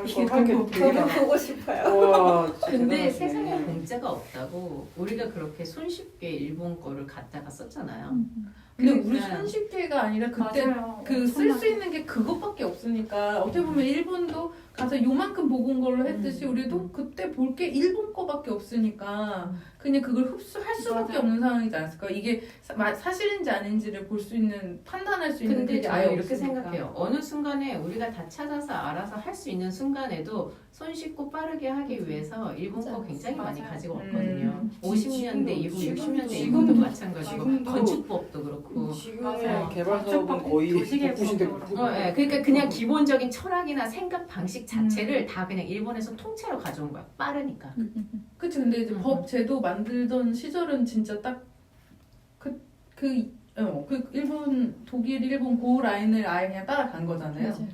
이게 할게 너무 되게 너무 많아. 보고 싶어요. 와, 진짜 근데 대단하시네. 세상에 공짜가 없다고 우리가 그렇게 손쉽게 일본 거를 갖다가 썼잖아요. 근데 우리 그러니까 손쉽게가 아니라 그때 맞아요. 그 쓸 수 있는 게 그것밖에 없으니까 어떻게 보면 일본도 가서 요만큼 보고 온 걸로 했듯이 우리도 그때 볼 게 일본 거밖에 없으니까 그냥 그걸 흡수할 수밖에 맞아요. 없는 상황이지 않았을까? 이게 사실인지 아닌지를 볼 수 있는 판단할 수 있는 근데 그게 아예 저는 이렇게 없으니까. 생각해요. 어느 순간에 우리가 다 찾아서 알아서 할 수 있는 순간에도 손쉽고 빠르게 하기 위해서 일본 거 굉장히 많이 맞아요. 가지고 왔거든요. 50년대 이후, 지금도 60년대 지금도 이후도 마찬가지고 지금도 건축법도 그렇고. 지금의 맞아요. 개발 사업은 건축법, 거의 도시계획 90대 법적으로. 예, 그러니까 그냥 기본적인 철학이나 생각 방식 자체를 다 그냥 일본에서 통째로 가져온 거야. 빠르니까. 그치 근데 이제 음. 법 제도 만들던 시절은 진짜 딱 그 일본 독일 일본 그 라인을 아예 그냥 따라간 거잖아요. 맞아요.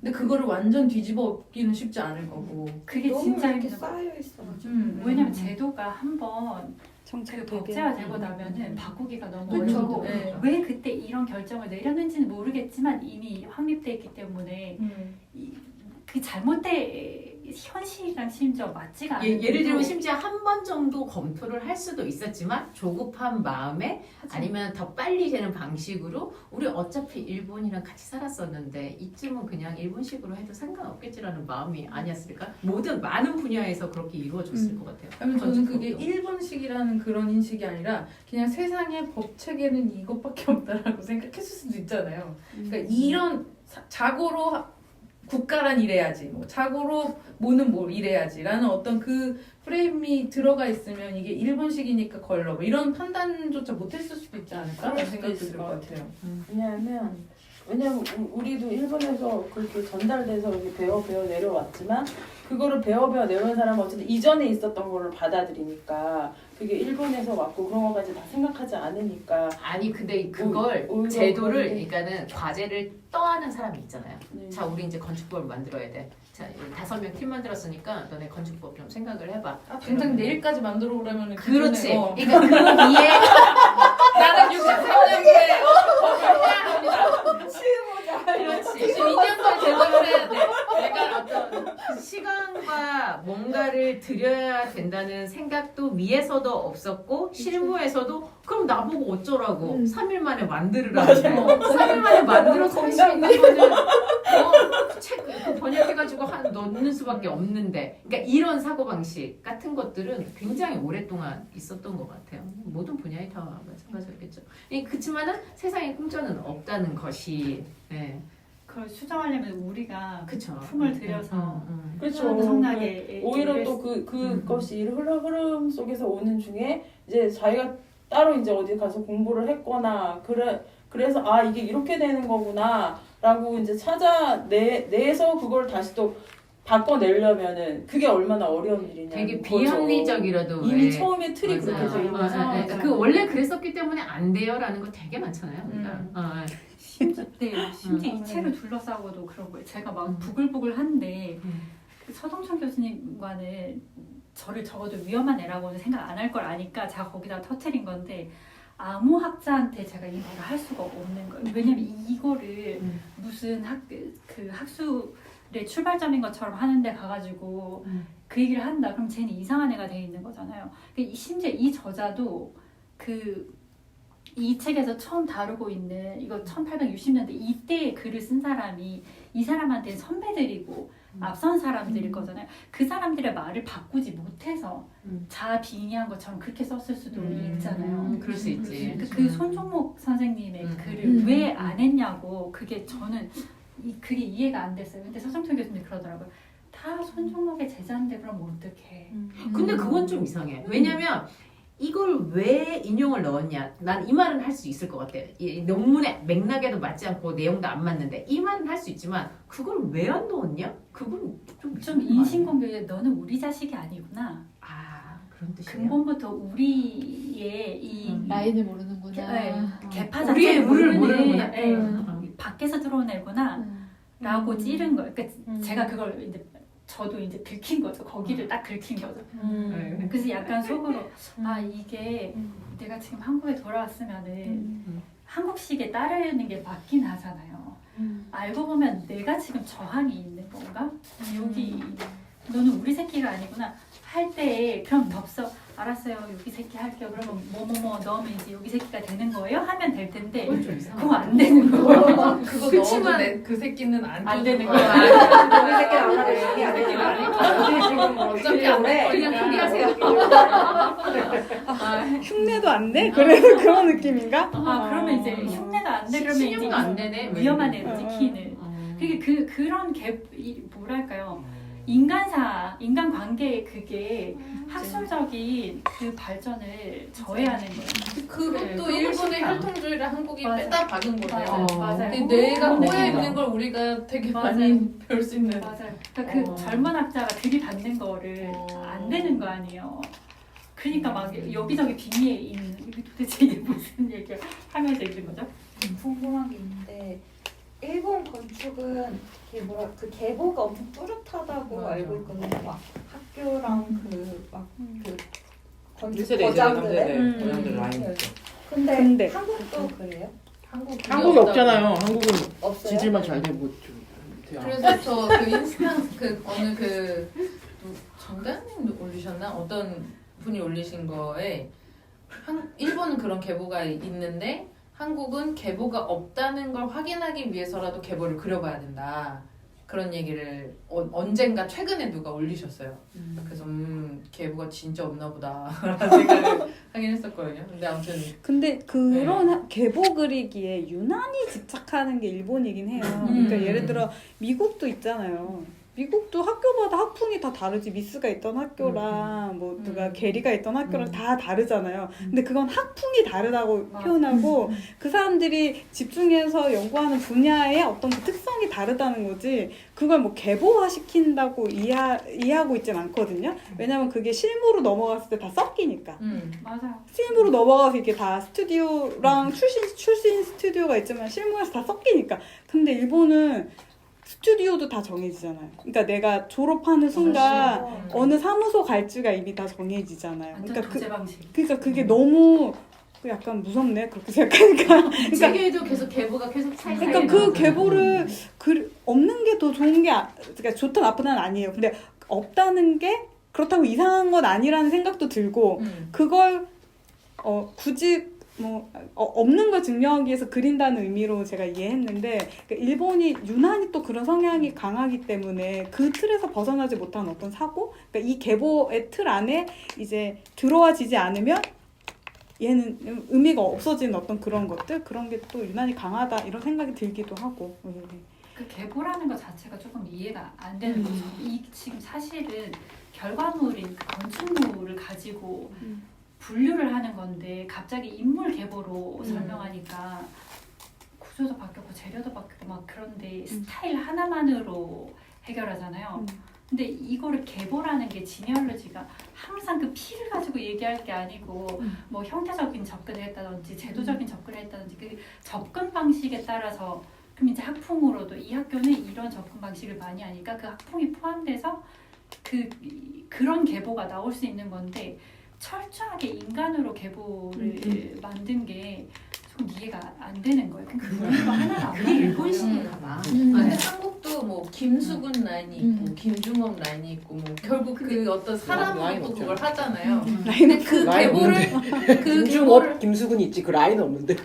근데 그거를 완전 뒤집어 엎기는 쉽지 않을 거고. 그게 너무 진짜 이렇게 힘들어. 쌓여 있어가지고. 왜냐면 제도가 한번 정책 그 되게 법제화되고 나면은 바꾸기가 너무 그쵸. 어렵고 네. 왜 그때 이런 결정을 내렸는지는 모르겠지만 이미 확립돼 있기 때문에 그 잘못된 현실이랑 심지어 맞지가 않은 예를 들면 것도 심지어 한 번 정도 검토를 할 수도 있었지만 조급한 마음에 아니면 더 빨리 되는 방식으로 우리 어차피 일본이랑 같이 살았었는데 이쯤은 그냥 일본식으로 해도 상관없겠지라는 마음이 아니었을까? 모든 많은 분야에서 그렇게 이루어졌을 것 같아요. 아니면 저는 그게 건축법도. 일본식이라는 그런 인식이 아니라 그냥 세상의 법 체계는 이것밖에 없다라고 생각했을 수도 있잖아요. 그러니까 이런 자고로 국가란 이래야지, 뭐 자고로 뭐는 뭘 이래야지라는 어떤 그 프레임이 들어가 있으면 이게 일본식이니까 걸러 뭐 이런 판단조차 못했을 수도 있지 않을까? 그럴 라는 수도 생각도 있을 들 것 것 같아요. 왜냐면 우리도 일본에서 그렇게 전달돼서 이렇게 배워 내려왔지만 그거를 배워 내려온 사람은 어쨌든 이전에 있었던 거를 받아들이니까 그게 일본에서 왔고 그런 것까지 다 생각하지 않으니까 아니 근데 그걸 오히려 제도를 그런데. 그러니까는 과제를 떠하는 사람이 있잖아요. 네. 자 우리 이제 건축법을 만들어야 돼. 자 5명 팀 만들었으니까 너네 건축법 좀 생각을 해봐. 당장 내일까지 만들어 오라면 그렇지. 기존에, 그러니까 그 위에 나는 63년도에 법을 해야 합니다. 그렇지. 92년도에 제정을 해야 돼. 내가 어떤 시간과 뭔가를 들여야 된다는 생각도 위에서도 없었고 실무에서도 그럼 나보고 어쩌라고 3일 만에 만들으라고 3일 만에 만들어서 할 수 있는 거는 책 번역해가지고 넣는 수밖에 없는데 그러니까 이런 사고방식 같은 것들은 굉장히 오랫동안 있었던 것 같아요. 모든 분야에 다 마찬가지였겠죠. 그렇지만은 세상에 공짜는 없다는 것이 네. 그걸 수정하려면 우리가 그쵸. 품을 들여서 그렇죠. 엄청나게 오히려 또 그것이 흐름 속에서 오는 중에 이제 자기가 따로 이제 어디 가서 공부를 했거나 그래서 아 이게 이렇게 되는 거구나라고 이제 찾아내서 그걸 다시 또 바꿔내려면은 그게 얼마나 어려운 일이냐. 되게 비합리적이라도 이미 왜. 처음에 틀이 맞아. 그렇게 돼 있는 맞아. 상황에서 그 원래 그랬었기 때문에 안 돼요라는 거 되게 많잖아요. 그러니까. 심지어 이 책을 둘러싸고도 그런 거예요. 제가 막 부글부글 한데 그 서동천 교수님과는 저를 적어도 위험한 애라고는 생각 안 할 걸 아니까 제가 거기다 터트린 건데 아무 학자한테 제가 이 말을 할 수가 없는 거예요. 왜냐면 이거를 무슨 그 학술의 출발점인 것처럼 하는데 가가지고 그 얘기를 한다. 그럼 쟤는 이상한 애가 돼 있는 거잖아요. 심지어 이 저자도 이 책에서 처음 다루고 있는 이거 1860년대 이때의 글을 쓴 사람이 이 사람한테는 선배들이고 앞선 사람들일 거잖아요. 그 사람들의 말을 바꾸지 못해서 자아 빙의한 것처럼 그렇게 썼을 수도 있잖아요. 그럴 수 있지. 그 손종목 선생님의 글을 왜 안 했냐고 그게 저는 그게 이해가 안 됐어요. 근데 서정철 교수님 그러더라고요. 다 손종목의 제자인데 그럼 어떡해. 근데 그건 좀 이상해. 왜냐면 이걸 왜 인용을 넣었냐? 난 이 말은 할 수 있을 것 같아. 이 논문의 맥락에도 맞지 않고 내용도 안 맞는데 이 말은 할 수 있지만 그걸 왜 안 넣었냐? 그건 좀 인신공격에 너는 우리 자식이 아니구나. 아 그런 뜻이야. 근본부터 우리의 이 라인을 모르는구나. 개파 우리의 자체를 룰을 모르는 모르는구나. 밖에서 들어온 애구나 라고 찌른 거예요. 그러니까 제가 그걸 이제 저도 이제 긁힌 거죠. 거기를 딱 긁힌 거죠. 그래서 약간 속으로 아 이게 내가 지금 한국에 돌아왔으면은 한국식에 따르는 게 맞긴 하잖아요. 알고 보면 내가 지금 저항이 있는 건가? 여기 너는 우리 새끼가 아니구나 할 때 그럼 덥석 알았어요 여기 새끼 할게요. 그러면 뭐뭐뭐 넣으면 이제 여기 새끼가 되는 거예요? 하면 될 텐데 그거 안 되는 거예요. 그거 그치만- 넣어도 그 새끼는 안 되는 거야. 우리 새끼는 안 하는 새끼 새끼는 아니야. 아니야. 어차피 안 될 거니까. 그냥 포기하세요. 흉내도 안 내? 그래서 그런 느낌인가? 아 그러면 이제 흉내도 안 돼. 그러면 신용도 이제 안 되네. 위험한 애로 찍히는. 그게 그런 뭐랄까요? 인간 관계의 그게 학술적인 그 발전을 저해하는 거예요. 그것도 일본의 혈통주의를 한국이 맞아. 빼다 박은 거예요. 맞아요. 근데 뇌가 그런 꼬여 느낌이에요. 있는 걸 우리가 되게 맞아요. 많이 배울 수 있는. 맞아요. 그러니까 그 젊은 학자가 들이받는 거를 안 되는 거 아니에요. 그러니까 막 여기저기 빙의에 있는 이게 도대체 이게 무슨 얘기야 하면서 읽는 거죠? 궁금한 게 있는데 일본 건축은 그 계보가 엄청 뚜렷하다고 맞아. 알고 있거든요. 막 학교랑 그 건축 1세대, 2세대, 거장들의 3세대 거장들 라인 네. 있죠. 근데 한국도 그래요? 한국이 없잖아요. 한국은 없어요? 지질만 잘 되고 좀 그래서 저 그 인스턴스 그 어느 그 정단님 올리셨나 어떤 분이 올리신 거에 일본은 그런 계보가 있는데 한국은 계보가 없다는 걸 확인하기 위해서라도 계보를 그려봐야 된다. 그런 얘기를 언젠가 최근에 누가 올리셨어요. 그래서 계보가 진짜 없나 보다 라는 생각을 하긴 했었거든요. 근데 아무튼 근데 그런 계보 그리기에 유난히 집착하는 게 일본이긴 해요. 그러니까 예를 들어 미국도 있잖아요. 미국도 학교마다 학풍이 다 다르지. 미스가 있던 학교랑 뭐 누가 게리가 있던 학교랑 다 다르잖아요. 근데 그건 학풍이 다르다고 표현하고 그 사람들이 집중해서 연구하는 분야의 어떤 그 특성이 다르다는 거지. 그걸 뭐 계보화 시킨다고 이해하고 있진 않거든요. 왜냐면 그게 실무로 넘어갔을 때 다 섞이니까. 맞아요. 실무로 넘어가서 이게 다 스튜디오랑 출신 스튜디오가 있지만 실무에서 다 섞이니까. 근데 일본은 스튜디오도 다 정해지잖아요. 그러니까 내가 졸업하는 순간 어느 사무소 갈지가 이미 다 정해지잖아요. 완전 그러니까 독재 방식. 그러니까 그게 너무 약간 무섭네. 그렇게 생각하니까. 그러니까 세계에도 계속 계보가 계속 살살. 그러니까 그 계보를 없는 게 더 좋은 게 그러니까 좋다 나쁘다는 아니에요. 근데 없다는 게 그렇다고 이상한 건 아니라는 생각도 들고 그걸 굳이 없는 걸 증명하기 위해서 그린다는 의미로 제가 이해했는데 그러니까 일본이 유난히 또 그런 성향이 강하기 때문에 그 틀에서 벗어나지 못한 어떤 사고 그러니까 이 계보의 틀 안에 이제 들어와지지 않으면 얘는 의미가 없어지는 어떤 그런 것들 그런 게 또 유난히 강하다 이런 생각이 들기도 하고 그 계보라는 것 자체가 조금 이해가 안 되는 거죠. 이 지금 사실은 결과물인 그 건축물을 가지고 분류를 하는 건데 갑자기 인물 계보로 설명하니까 구조도 바뀌었고 재료도 바뀌고 막 그런데 스타일 하나만으로 해결하잖아요. 근데 이거를 계보라는 게 지니얼로지가 항상 그 피를 가지고 얘기할 게 아니고 뭐 형태적인 접근을 했다든지 제도적인 접근을 했다든지 그 접근 방식에 따라서 그럼 이제 학풍으로도 이 학교는 이런 접근 방식을 많이 하니까 그 학풍이 포함돼서 그런 계보가 나올 수 있는 건데 철저하게 인간으로 계보를 만든 게 조금 이해가 안 되는 거예요. 그거 하나가 그게 일본식인가 봐. 근데 한국도 뭐 김수근 라인이 있고 김중업 라인이 있고 뭐 결국 그 어떤 라인 사람으로 또 없죠. 그걸 하잖아요. 음. 근데 그 라인 계보를 그 김중업, 김수근이 있지 그 라인은 없는데.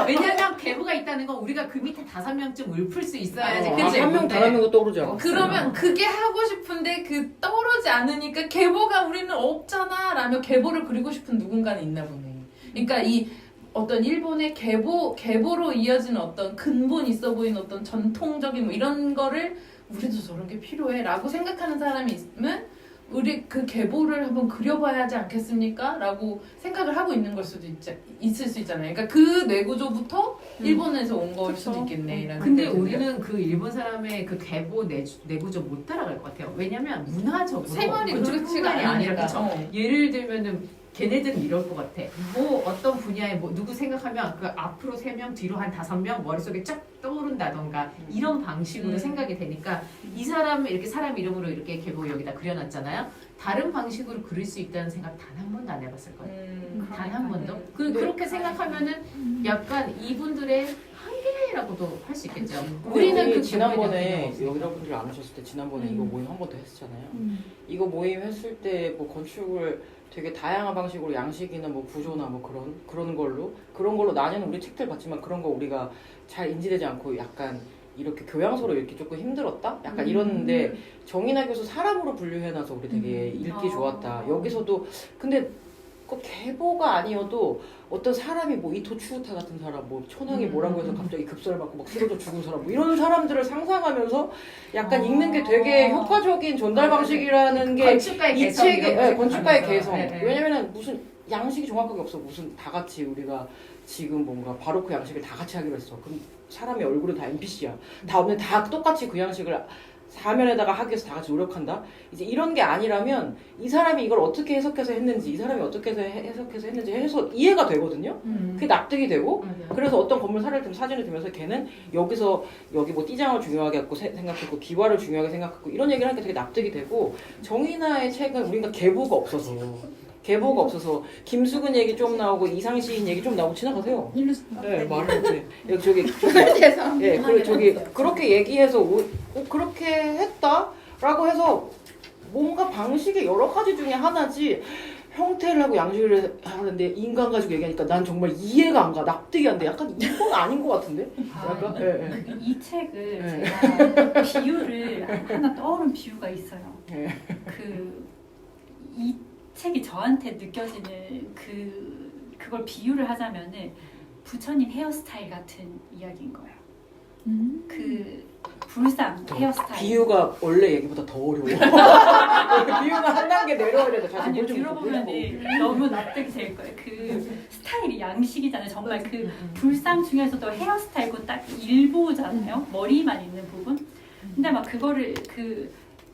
왜냐면 계보가 있다는 건 우리가 그 밑에 5명쯤 읊을 수 있어야지. 그치? 한명 다른 거 떠오르죠. 그러면 그게 하고 싶은데 그 떠오르지 않으니까 계보가 우리는 없잖아 라며 계보를 그리고 싶은 누군가는 있나 보네. 그러니까 이 어떤 일본의 계보로 이어지는 어떤 근본 있어 보이는 어떤 전통적인 뭐 이런 거를 우리도 저런 게 필요해 라고 생각하는 사람이 있으면 우리 그 계보를 한번 그려봐야 하지 않겠습니까? 라고 생각을 하고 있는 걸 수도 있을 수 있잖아요. 그러니까 그 뇌구조부터 일본에서 온 걸 수도 있겠네. 라는 근데 생각이 들어요. 우리는 그 일본 사람의 그 계보 내구조 못 따라갈 것 같아요. 왜냐면 문화적으로 생활이 그쪽뿐만이 그렇지가 아니라 않으니까. 그쵸? 예를 들면은 걔네들은 이럴 것 같아. 뭐 어떤 분야에 뭐 누구 생각하면 그 앞으로 3명, 뒤로 한 5명 머릿속에 쫙 떠오른다던가 이런 방식으로 생각이 되니까 이 사람 이렇게 사람 이름으로 이렇게 계곡 여기다 그려놨잖아요. 다른 방식으로 그릴 수 있다는 생각 단 한 번도 안 해봤을 거예요. 단 한 번도. 그렇게 생각하면은 약간 이분들의 한계라고도 할 수 있겠죠. 우리는 그 지난번에 경우에는 여러분들이 안 오셨을 때 지난번에 이거 모임 한 번 더 했잖아요. 이거 모임 했을 때 뭐 건축을 되게 다양한 방식으로 양식이나 뭐 구조나 뭐 그런 걸로 나뉘는 우리 책들 봤지만 그런 거 우리가 잘 인지되지 않고 약간 이렇게 교양서로 읽기 조금 힘들었다? 약간 이러는데 정인아 교수 사람으로 분류해놔서 우리 되게 읽기 좋았다. 여기서도 근데 그 계보가 아니어도 어떤 사람이 뭐 이토 추우타 같은 사람, 뭐 천황이 뭐라고 해서 갑자기 급설 받고 막 쓰러져 죽은 사람, 뭐 이런 사람들을 상상하면서 약간 읽는 게 되게 효과적인 전달 방식이라는 게 건축가의 이 개성 책의 이런 거 건축가의 생각하면서. 개성. 네, 네. 왜냐면은 무슨 양식이 정확하게 없어. 무슨 다 같이 우리가 지금 뭔가 바로크 양식을 다 같이 하기로 했어. 그럼 사람의 얼굴은 다 NPC야. 다 없는 다 똑같이 그 양식을 사면에다가 하기 위해서 다 같이 노력한다. 이제 이런 게 아니라면 이 사람이 이걸 어떻게 해석해서 했는지, 이 사람이 어떻게 해석해서 했는지 해서 이해가 되거든요. 그게 납득이 되고. 그래서 어떤 건물 사진을 들면서 걔는 여기서 여기 뭐 띠장을 중요하게 갖고 생각했고 기와를 중요하게 생각했고 이런 얘기를 하니까 되게 납득이 되고. 정인아의 책은 우리가 계보가 없어서 김수근 얘기 좀 나오고 이상시인 얘기 좀 나오고 지나가세요. 네, 말을 네. 저기 예, 저기 그렇게 얘기해서 그렇게 했다라고 해서 뭔가 방식의 여러 가지 중에 하나지. 형태를 하고 양식을 하는데 인간 가지고 얘기하니까 난 정말 이해가 안 가, 납득이 안 돼. 약간 이건 아닌 것 같은데? 약간? 예. 이 책을 네. 제가 비유를 하나 떠오른 비유가 있어요. 네. 이 책이 저한테 느껴지는 그걸 비유를 하자면은 부처님 헤어스타일 같은 이야기인 거예요. 그 불상 헤어스타일. 비유가 원래 얘기보다 더 어려워. 비유가 한 단계 내려야 돼. 아니 들어보면은 너무 납득이 될 거예요. 그 스타일이 양식이잖아요. 정말 그 불상 중에서도 헤어스타일고 딱 일부잖아요. 머리만 있는 부분. 근데 막 그거를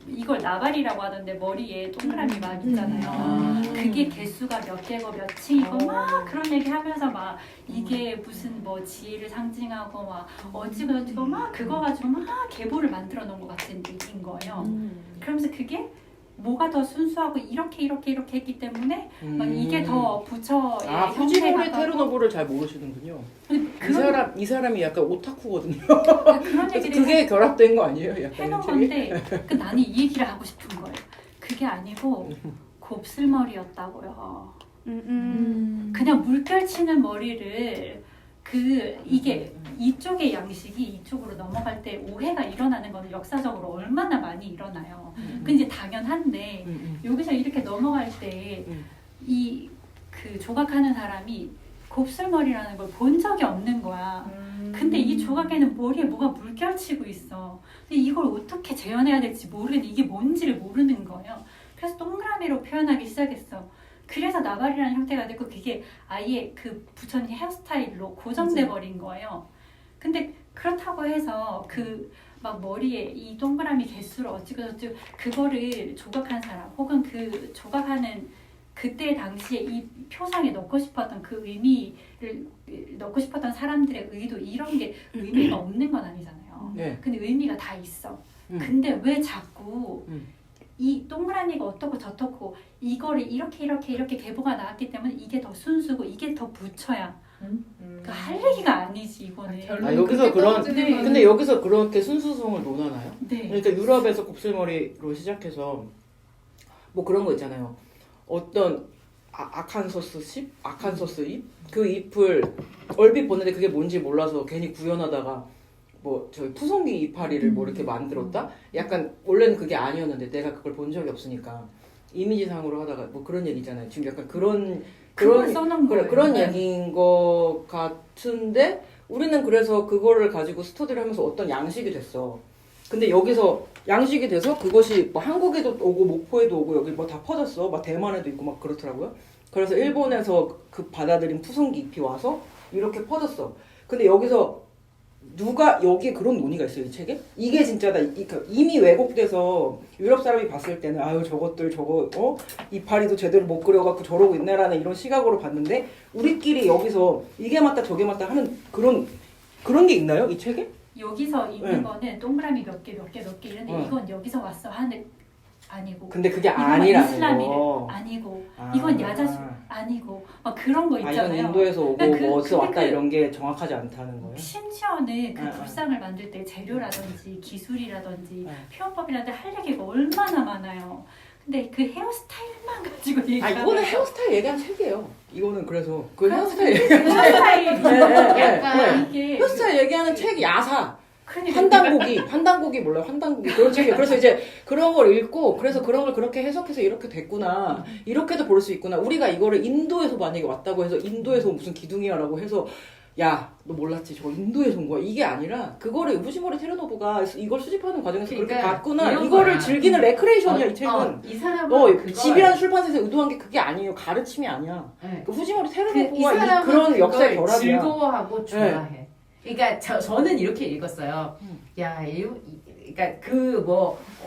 이걸 나발이라고 하던데 머리에 동그라미 막 있잖아요. 그게 개수가 몇 개고 몇 층이고 막 그런 얘기 하면서 막 이게 무슨 뭐 지혜를 상징하고 막 어찌고 저찌고 막 그거 가지고 막 계보를 만들어 놓은 것 같은 얘기인 거예요. 그러면서 그게 뭐가 더 순수하고 이렇게 했기 때문에 막 이게 더 부처의 후지모리 형태가 테르노브를 잘 모르시는군요. 이 사람이 약간 오타쿠거든요. 그런 얘기를 그게 결합된 거 아니에요? 약간 해놓은 건데 나는 이 얘기를 하고 싶은 거예요. 그게 아니고 곱슬머리였다고요. 그냥 물결치는 머리를 이게 이쪽의 양식이 이쪽으로 넘어갈 때 오해가 일어나는 건 역사적으로 얼마나 많이 일어나요. 그 이제 당연한데 여기서 이렇게 넘어갈 때 그 조각하는 사람이 곱슬머리라는 걸 본 적이 없는 거야. 근데 이 조각에는 머리에 뭐가 물결치고 있어. 근데 이걸 어떻게 재현해야 될지 모르겠는데 이게 뭔지를 모르는 거예요. 그래서 동그라미로 표현하기 시작했어. 그래서 나발이라는 형태가 됐고 그게 아예 그 부처님 헤어스타일로 고정돼 버린 거예요. 근데 그렇다고 해서 막 머리에 이 동그라미 개수를 어찌고저찌고 그거를 조각한 사람 혹은 그 조각하는 그때 당시에 이 표상에 넣고 싶었던 그 의미를 넣고 싶었던 사람들의 의도 이런 게 의미가 없는 건 아니잖아요. 네. 근데 의미가 다 있어. 근데 왜 자꾸 이 동그라미가 어떻고 저떻고 이거를 이렇게 계보가 나왔기 때문에 이게 더 순수고 이게 더 부처야. 할 얘기가 아니지 이거는. 여기서 근데 여기서 그렇게 순수성을 논하나요? 네. 그러니까 유럽에서 곱슬머리로 시작해서 뭐 그런 거 있잖아요. 어떤 아칸소스 잎? 그 잎을 얼핏 보는데 그게 뭔지 몰라서 괜히 구현하다가 뭐 저희 푸송기 이파리를 뭐 이렇게 만들었다? 약간 원래는 그게 아니었는데 내가 그걸 본 적이 없으니까 이미지상으로 하다가 뭐 그런 얘기잖아요. 지금 약간 그런 얘기인 것 같은데 우리는 그래서 그거를 가지고 스터디를 하면서 어떤 양식이 됐어. 근데 여기서 양식이 돼서 그것이 뭐 한국에도 오고 목포에도 오고 여기 뭐 다 퍼졌어. 막 대만에도 있고 막 그렇더라고요. 그래서 일본에서 그 받아들인 푸송기 잎이 와서 이렇게 퍼졌어. 근데 여기서 누가 여기에 그런 논의가 있어요, 이 책에? 이게 진짜다. 이미 왜곡돼서 유럽 사람이 봤을 때는 아유 저것들 저거 이파리도 제대로 못 그려갖고 저러고 있네라는 이런 시각으로 봤는데 우리끼리 여기서 이게 맞다 저게 맞다 하는 그런 게 있나요, 이 책에? 여기서 있는 네. 거는 동그라미 몇 개 이런데 이건 여기서 왔어 하는 아니고 근데 그게 이건 아니라는 이슬람이래 거. 아니고 아. 이건 야자수 아니고 막 그런 거 이건 있잖아요. 인도에서 오고 그러니까 어디서 근데 왔다 이런 게 정확하지 않다는 거예요. 심지어는 그 아, 아. 불상을 만들 때 재료라든지 기술이라든지 아. 표현법이라든지 할 얘기가 얼마나 많아요. 근데 그 헤어스타일만 가지고 아 얘기하면 이거는 헤어스타일 얘기한 책이에요. 이거는 그래서 그 그렇죠. 헤어스타일 헤어스타일 약간 이게 헤어스타일 얘기하는 책 야사. 그러니까 한단고기 몰라요? 한단고기 그런 책이에요. 그래서 이제 그런 걸 읽고 그래서 그런 걸 그렇게 해석해서 이렇게 됐구나. 이렇게도 볼 수 있구나. 우리가 이거를 인도에서 만약에 왔다고 해서 인도에서 무슨 기둥이야라고 해서 야, 너 몰랐지? 저거 인도에서 온 거야. 이게 아니라 그거를 후지모리 테르노브가 이걸 수집하는 과정에서 그렇게 그러니까 봤구나. 이런 이거를 거야. 즐기는 레크레이션이야, 이 책은. 이 사람은 그걸 집이라는 출판사에서 의도한 게 그게 아니에요. 가르침이 아니야. 네. 그 후지모리 이 테르노브가 사람은 그런 역사의 그걸 결합이야. 즐거워하고 좋아해. 그러니까 저는 이렇게 읽었어요. 야, 그러니까 그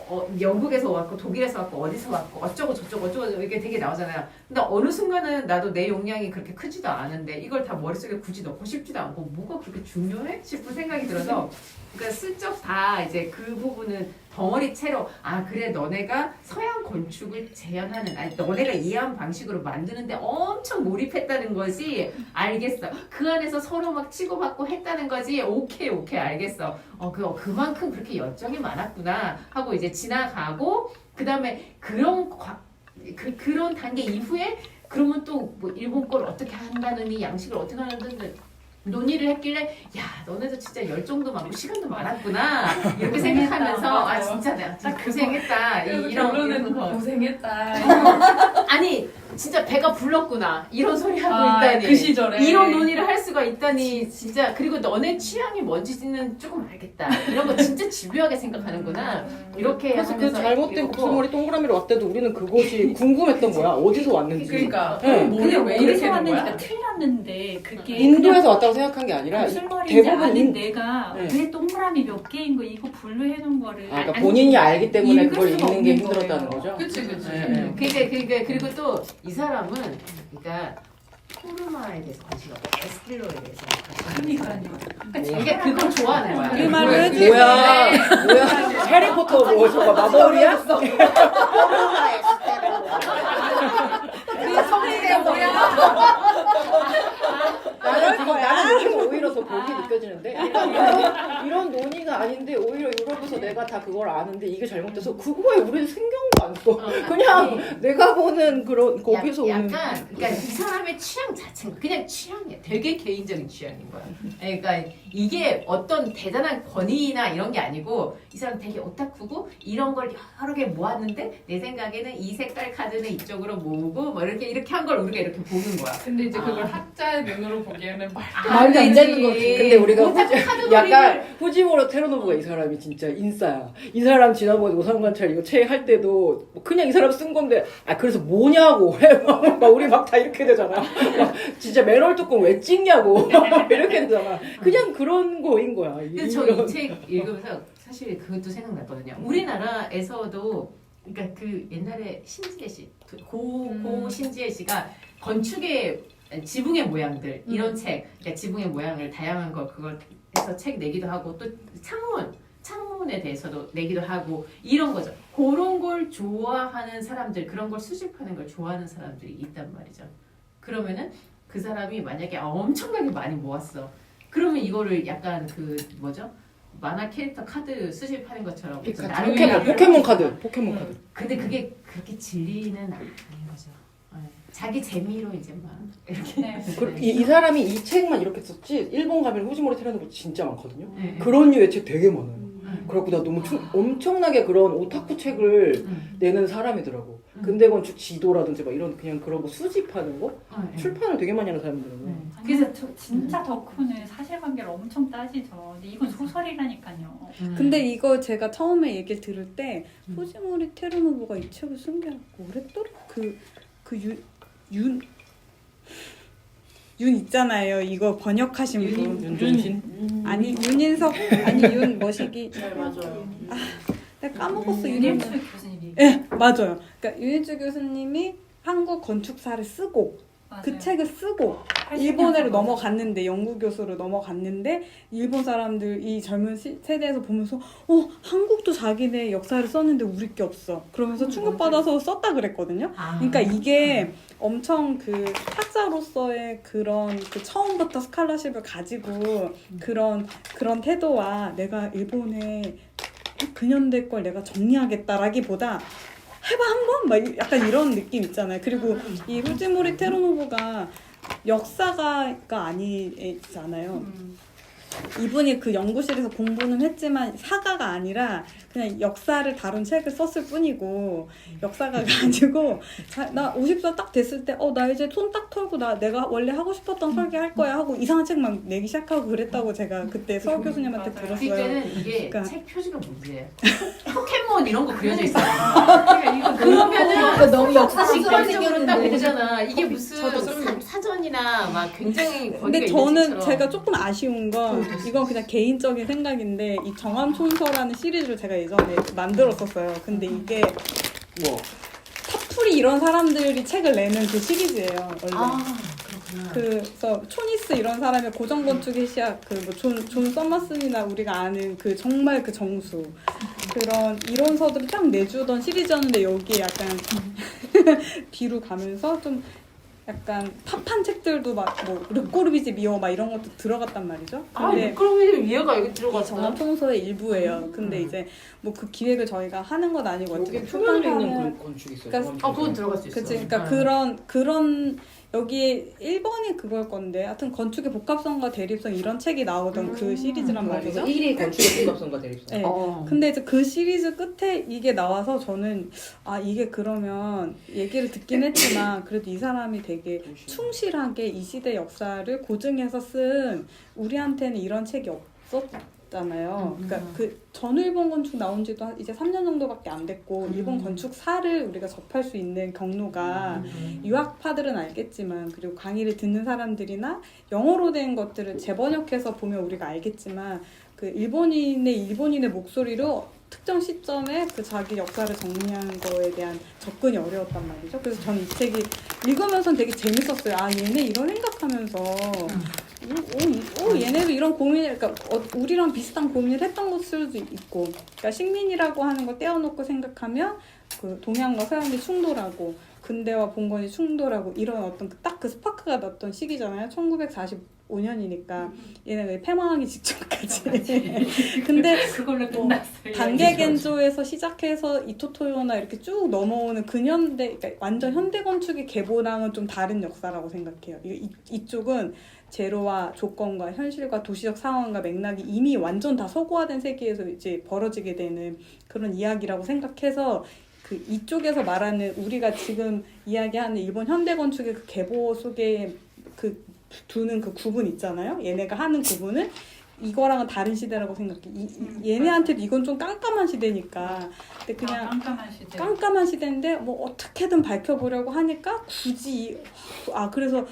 뭐 영국에서 왔고 독일에서 왔고 어디서 왔고 어쩌고 저쩌고 이게 되게 나오잖아요. 근데 어느 순간은 나도 내 용량이 그렇게 크지도 않은데 이걸 다 머릿속에 굳이 넣고 싶지도 않고 뭐가 그렇게 중요해? 싶은 생각이 들어서 그러니까 슬쩍 다 이제 그 부분은 덩어리채로 그래 너네가 서양 건축을 재현하는 너네가 이해한 방식으로 만드는데 엄청 몰입했다는 거지 알겠어. 그 안에서 서로 막 치고받고 했다는 거지 오케이 알겠어. 그만큼 그렇게 열정이 많았구나 하고 이제 지나가고 그 다음에 그런 단계 이후에 그러면 또 뭐 일본 걸 어떻게 한다느니 양식을 어떻게 하는지 논의를 했길래 야 너네도 진짜 열정도 많고 시간도 많았구나 이렇게 생각하면서 진짜 내가 진짜 고생했다 이런 거 고생했다. 아니 진짜 배가 불렀구나 이런 소리 하고 있다니 그 시절에 이런 논의를 할 수가 있다니 진짜 그리고 너네 취향이 뭔지는 조금 알겠다 이런 거 진짜 집요하게 생각하는구나 이렇게 그래서 그 하면서 잘못된 읽고. 복수머리 동그라미로 왔대도 우리는 그것이 궁금했던 거야. 어디서 왔는지. 그러니까 네. 뭐를 왜 이렇게 어디서 하는 왔는지가 거야? 틀렸는데 그게 인도에서 왔다고 생각한 게 아니라 무슨 말인지 대부분 아는 내가 네. 왜 동그라미 몇 개인 거 이거 분류해 놓은 거를 그러니까 본인이 알기 때문에 읽을 그걸 수가 읽는 게 없는 힘들었다는 거예요. 거죠. 그치. 네. 그리고 또 이 사람은 그러니까 코르마에 대해서 관심이 없고 에스틸로에 대해서 관심이 없고 그러니까요. 그러니까 그걸 좋아하는 거야. 그 말을 해주세요. 뭐야 해리포터 뭐 저거 마법이야? 그 성대 나는 이게 오히려 더 복이 느껴지는데 이런 논의가 아닌데 오히려 유럽에서 내가 다 그걸 아는데 이게 잘못돼서 그거에 우리는 신경도 안 써. 그냥 내가 보는 그런 거기서 오는 약간 그러니까 이 사람의 취향 자체가 그냥 취향이야. 되게 개인적인 취향인 거야. 그러니까 이게 어떤 대단한 권위나 이런 게 아니고 이 사람 되게 오타쿠고 이런 걸 여러 개 모았는데 내 생각에는 이 색깔 카드는 이쪽으로 모으고 뭐 이렇게 한 걸 우리가 이렇게 보는 거야. 근데 이제 그걸 학자의 눈으로 보기에는 말도 안 되는 거지. 근데 우리가 오타쿠 약간 후지모로 테르노브가 이 사람이 진짜 인싸야. 이 사람 지난번에 노상관찰 이거 책 할 때도 그냥 이 사람 쓴 건데 그래서 뭐냐고 막 우리 막 다 이렇게 되잖아. 막 진짜 맨홀 뚜껑 왜 찍냐고 이렇게 되잖아. 그냥 그런 거인 거야. 근데 저 이 책 읽으면서 사실 그것도 생각났거든요. 우리나라에서도 그러니까 그 옛날에 신지혜 씨, 고 신지혜 씨가 건축의 지붕의 모양들 이런 책, 그러니까 지붕의 모양을 다양한 거 그걸 해서 책 내기도 하고 또 창문에 대해서도 내기도 하고 이런 거죠. 그런 걸 좋아하는 사람들, 그런 걸 수집하는 걸 좋아하는 사람들이 있단 말이죠. 그러면은 그 사람이 만약에 엄청나게 많이 모았어. 그러면 이거를 약간 그 뭐죠? 만화 캐릭터 카드 수집하는 것처럼 포켓몬 카드. 근데 그게 그렇게 진리는 아닌 거죠. 자기 재미로 이제 막 이렇게 이 사람이 이 책만 이렇게 썼지 일본 가면 후지모리 테르노브 진짜 많거든요. 네. 그런 류의 책 되게 많아요. 그래갖고 나 너무 엄청나게 그런 오타쿠 책을 내는 사람이더라고. 근대 건축 지도라든지 막 이런 그냥 그런 거 수집하는 거 출판을 되게 많이 하는 사람이더라고요. 그래서 진짜 덕후는 사실관계를 엄청 따지죠. 근데 이건 소설이라니까요. 근데 이거 제가 처음에 얘기를 들을 때 후지모리 테르노브가 이 책을 쓴 게 오랫도록 윤 있잖아요. 이거 번역하신 분. 윤종신? 아니 윤인석 아니 윤 머시기. 네, 맞아요. 내가 까먹었어 윤일주 이름을. 교수님이 네 맞아요. 그러니까 윤일주 교수님이 한국 건축사를 쓰고 그 맞아요. 책을 쓰고 80년 일본으로 전에. 넘어갔는데 연구 교수로 넘어갔는데 일본 사람들 이 젊은 세대에서 보면서 한국도 자기네 역사를 썼는데 우리 게 없어 그러면서 충격받아서 썼다 그랬거든요. 그러니까 이게 엄청 그 학자로서의 그런 그 처음부터 스칼라십을 가지고 그런 태도와 내가 일본의 근현대 걸 내가 정리하겠다라기보다 해봐 한번 막 약간 이런 느낌 있잖아요. 그리고 이 후지모리 테루노부가 역사가가 아니잖아요. 이분이 그 연구실에서 공부는 했지만 사가가 아니라 그냥 역사를 다룬 책을 썼을 뿐이고 역사가가 아니고 나 50살 딱 됐을 때 나 이제 손 딱 털고 내가 원래 하고 싶었던 설계 할 거야 하고 이상한 책만 내기 시작하고 그랬다고 제가 그때 서울 교수님한테 들었어요. 그때는 이게 그러니까. 책 표지가 문제예요. 포켓몬 이런 거 그려져 있어요. 그러면은 너무 직관적으로 딱 되잖아. 이게 무슨 사전이나 막 굉장히 거리가 근데 있는 저는 책처럼. 제가 조금 아쉬운 건 이건 그냥 개인적인 생각인데 이 정암촌서라는 시리즈를 제가 예전에 만들었었어요. 근데 이게 뭐 타풀이 이런 사람들이 책을 내는 그 시리즈예요. 원래. 그렇구나. 그래서 초니스 이런 사람의 고전 건축의 시작, 존 서머슨이나 우리가 아는 그 정말 그 정수 그런 이론서들을 쫙 내주던 시리즈였는데 여기에 약간 뒤로 가면서 좀 약간 팝한 책들도 막 뭐 르꼬르비지 미어 막 이런 것도 들어갔단 말이죠. 근데 그러면 이해가 여기 들어갔어. 정암총서의 일부예요. 근데 이제 뭐 그 기획을 저희가 하는 건 아니고 여기 어떻게 표면에 있는 출판사는 그런 건축이 있어요. 그러니까 그건 들어갈 수 있어. 그치, 그러니까 그런 여기에 1번이 그걸 건데 하여튼 건축의 복합성과 대립성 이런 책이 나오던 그 시리즈란 말이죠. 1위 건축의 복합성과 대립성. 네. 근데 이제 그 시리즈 끝에 이게 나와서 저는 이게 그러면 얘기를 듣긴 했지만 그래도 이 사람이 되게 충실하게 이 시대 역사를 고증해서 쓴 우리한테는 이런 책이 없었잖아요. 그러니까 그 전일본 건축 나온 지도 이제 3년 정도밖에 안 됐고 일본 건축사를 우리가 접할 수 있는 경로가 유학파들은 알겠지만 그리고 강의를 듣는 사람들이나 영어로 된 것들을 재번역해서 보면 우리가 알겠지만 그 일본인의 목소리로 특정 시점에 그 자기 역사를 정리한 거에 대한 접근이 어려웠단 말이죠. 그래서 저는 이 책이 읽으면서는 되게 재밌었어요. 얘네 이런 생각하면서 얘네도 이런 고민을, 그러니까 우리랑 비슷한 고민을 했던 것을 수도 있고, 그러니까 식민이라고 하는 걸 떼어놓고 생각하면 그 동양과 서양이 충돌하고 근대와 봉건이 충돌하고 이런 어떤 딱 그 스파크가 났던 시기잖아요. 1945년이니까 얘네가 폐망하기 직전까지. 근데 그걸로 끝났어요. 단계 겐조에서 시작해서 이토토요나 이렇게 쭉 넘어오는 근현대, 그러니까 완전 현대 건축의 계보랑은 좀 다른 역사라고 생각해요. 이쪽은 재료와 조건과 현실과 도시적 상황과 맥락이 이미 완전 다 서구화된 세계에서 이제 벌어지게 되는 그런 이야기라고 생각해서 그 이쪽에서 말하는 우리가 지금 이야기하는 일본 현대 건축의 그 계보 속에 그 두는 그 구분 있잖아요. 얘네가 하는 구분은 이거랑은 다른 시대라고 생각해. 얘네한테도 이건 좀 깜깜한 시대니까. 근데 그냥 깜깜한 시대인데 뭐 어떻게든 밝혀보려고 하니까 굳이 그래서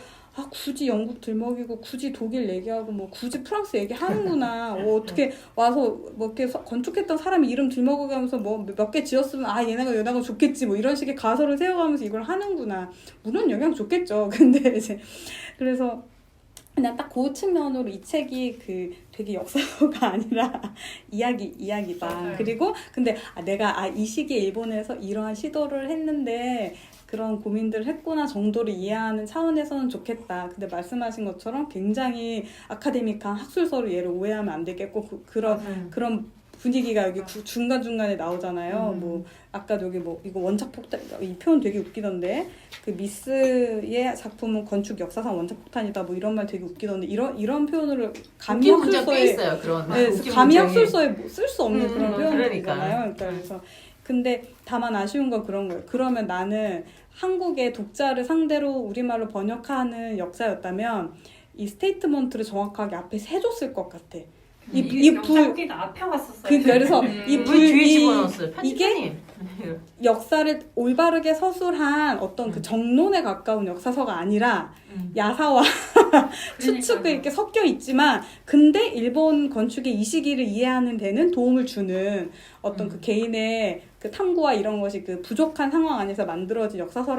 굳이 영국 들먹이고 굳이 독일 얘기하고 뭐 굳이 프랑스 얘기하는구나. 어떻게 와서 뭐 이렇게 건축했던 사람 이름 들먹어가면서 뭐 몇 개 지었으면 얘네가 좋겠지 뭐 이런 식의 가설을 세워가면서 이걸 하는구나. 물론 영향 좋겠죠. 근데 이제 그래서 그냥 딱 그 측면으로 이 책이 그 되게 역사서가 아니라 이야기다. 그리고 근데 내가 이 시기에 일본에서 이러한 시도를 했는데 그런 고민들을 했구나 정도를 이해하는 차원에서는 좋겠다. 근데 말씀하신 것처럼 굉장히 아카데믹한 학술서를 얘를 오해하면 안 되겠고 그런 분위기가 여기 중간중간에 나오잖아요. 뭐 아까도 여기 뭐 이거 원작 폭탄, 이 표현 되게 웃기던데 그 미스의 작품은 건축 역사상 원작 폭탄이다 뭐 이런 말 되게 웃기던데 이런 표현을 감히 학술서에 있어요. 그런 감히 학술서에 쓸 수 없는 그런 표현이잖아요. 그러니까. 그래서 근데 다만 아쉬운 건 그런 거예요. 그러면 나는 한국의 독자를 상대로 우리말로 번역하는 역사였다면 이 스테이트먼트를 정확하게 앞에 세줬을 것 같아. 영상기가 앞에 왔었어요. 그래서 이게 역사를 올바르게 서술한 어떤 그 정론에 가까운 역사서가 아니라 야사와 추측이 이렇게 섞여 있지만 근데 일본 건축의 이 시기를 이해하는 데는 도움을 주는 어떤 그 개인의 그 탐구와 이런 것이 그 부족한 상황 안에서 만들어진 역사서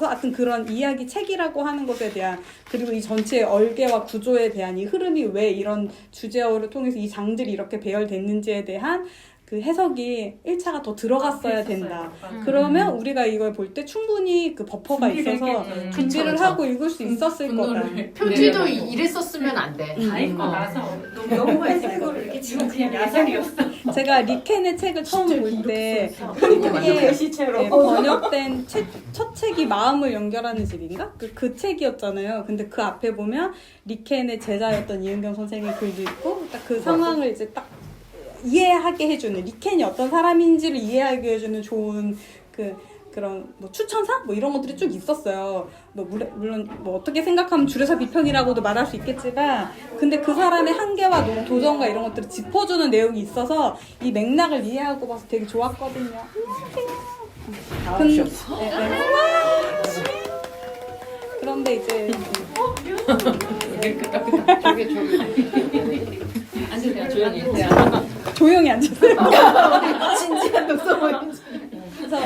하여튼 그런 이야기 책이라고 하는 것에 대한 그리고 이 전체의 얼개와 구조에 대한 이 흐름이 왜 이런 주제어를 통해서 이 장들이 이렇게 배열됐는지에 대한 그 해석이 1차가 더 들어갔어야 된다. 그러면 우리가 이걸 볼 때 충분히 그 버퍼가 있어서 준비를 하고 읽을 수 있었을 거다. 표지도 이랬었으면 안 돼. 다 읽고 나서 너무 해석을 이렇게 지금 그냥 야설이었어. 제가 리켄의 책을 처음 볼 때 한국에 번역된 첫 책이 마음을 연결하는 집인가? 그 책이었잖아요. 근데 그 앞에 보면 리켄의 제자였던 이은경 선생의 글도 있고 딱 그 상황을 이제 딱 이해하게 해주는 리켄이 어떤 사람인지를 이해하게 해주는 좋은 그런 뭐 추천사 뭐 이런 것들이 쭉 있었어요. 뭐 물론 뭐 어떻게 생각하면 줄여서 비평이라고도 말할 수 있겠지만 근데 그 사람의 한계와 도전과 이런 것들을 짚어주는 내용이 있어서 이 맥락을 이해하고 봐서 되게 좋았거든요. 안녕하세요. 그런데 이제 앉으세요. 조용히. 조용히 앉으세요. 진지한 독서모. 그래서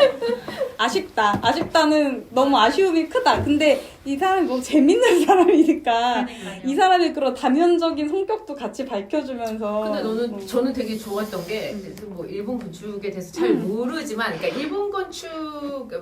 아쉽다는 너무 아쉬움이 크다. 근데 이 사람이 너무 재밌는 사람이니까 이 사람의 그런 다면적인 성격도 같이 밝혀주면서. 근데 저는 되게 좋았던 게 뭐 일본 건축에 대해서 잘 모르지만, 그러니까 일본 건축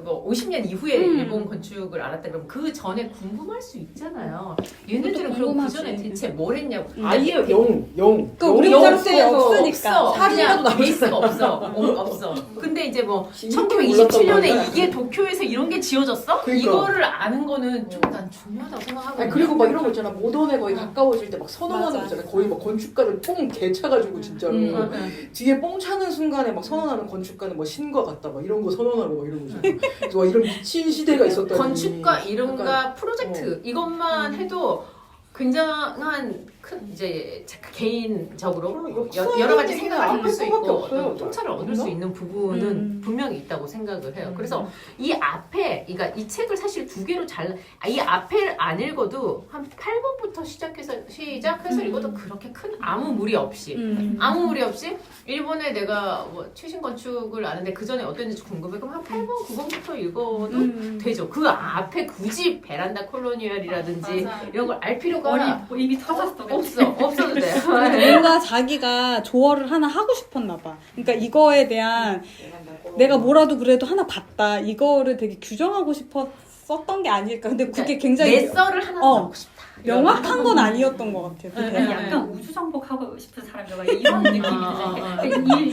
뭐 50년 이후에 일본 건축을 알았다 그러면 그 전에 궁금할 수 있잖아요. 얘네들은 그럼 그 전에 대체 뭘 했냐고. 아예 영. 그러니까 우리나라 때 없으니까. 사진이라도 베이스가 없어. 근데 이제 뭐 1927년에 이게 도쿄에서 이런 게 지어졌어? 그러니까. 이거를 아는 거는 좀 난 중요하다고 생각하고. 아니 그리고 막 이런 거 있잖아. 모던에 거의 가까워질 때 막 선언하는 맞아. 거 있잖아. 거의 막 건축가들 뽕 개차가지고 진짜로 뒤에 뽕 차는 순간에 막 선언하는 건축가는 뭐 신과 같다 막 이런 거 선언하고 막 이런 거잖아. 그래서 막 이런 미친 시대가 있었다니. 건축가 이름과 약간, 프로젝트 이것만 해도 굉장한 큰 이제 개인적으로 여러 가지 생각을 해볼 수 있고 어떤 통찰을 얻을 수 있는 부분은 분명히 있다고 생각을 해요. 그래서 이 앞에, 그러니까 이 책을 사실 두 개로 이 앞에를 안 읽어도 한 8번부터 시작해서 읽어도 그렇게 큰 아무 무리 없이 일본에 내가 뭐 최신 건축을 아는데 그 전에 어땠는지 궁금해. 그럼 한 8번, 9번부터 읽어도 되죠. 그 앞에 굳이 베란다 콜로니얼이라든지 이런 걸 알 필요가 이미 터졌어. 없어도 돼. 뭔가 자기가 조언을 하나 하고 싶었나 봐. 그러니까 이거에 대한 내가 뭐라도 그래도 하나 봤다. 이거를 되게 규정하고 싶었던 게 아닐까. 근데 그게 굉장히 내 썰을 하나 넣고 싶다. 명확한 건 아니었던 것 같아요. 약간 우주 정복하고 싶은 사람들 이런 느낌이 들어요.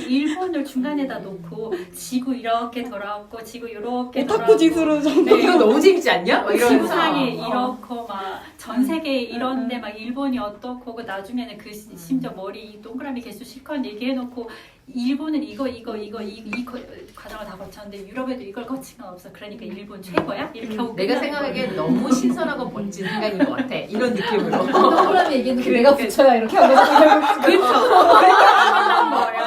일본을 중간에다 놓고 지구 이렇게 돌아왔고 지구 이렇게 오타쿠 지수로 좀 이거 너무 재밌지 않냐? 지구상이 이렇고 막 전 세계 이런데 막 일본이 어떻고 그 나중에는 그 심지어 머리 동그라미 개수 실컷 얘기해놓고 일본은 이거 과정을 다 거쳤는데 유럽에도 이걸 거친 건 없어. 그러니까 일본 최고야? 이렇게 하고 내가 생각하기엔 너무 신선하고 멋진 생각인 것 같아. 이런 느낌으로. 동그라미 얘기했는데 내가 붙여야 이렇게 하고 그렇죠. 그렇게 하는 거예요.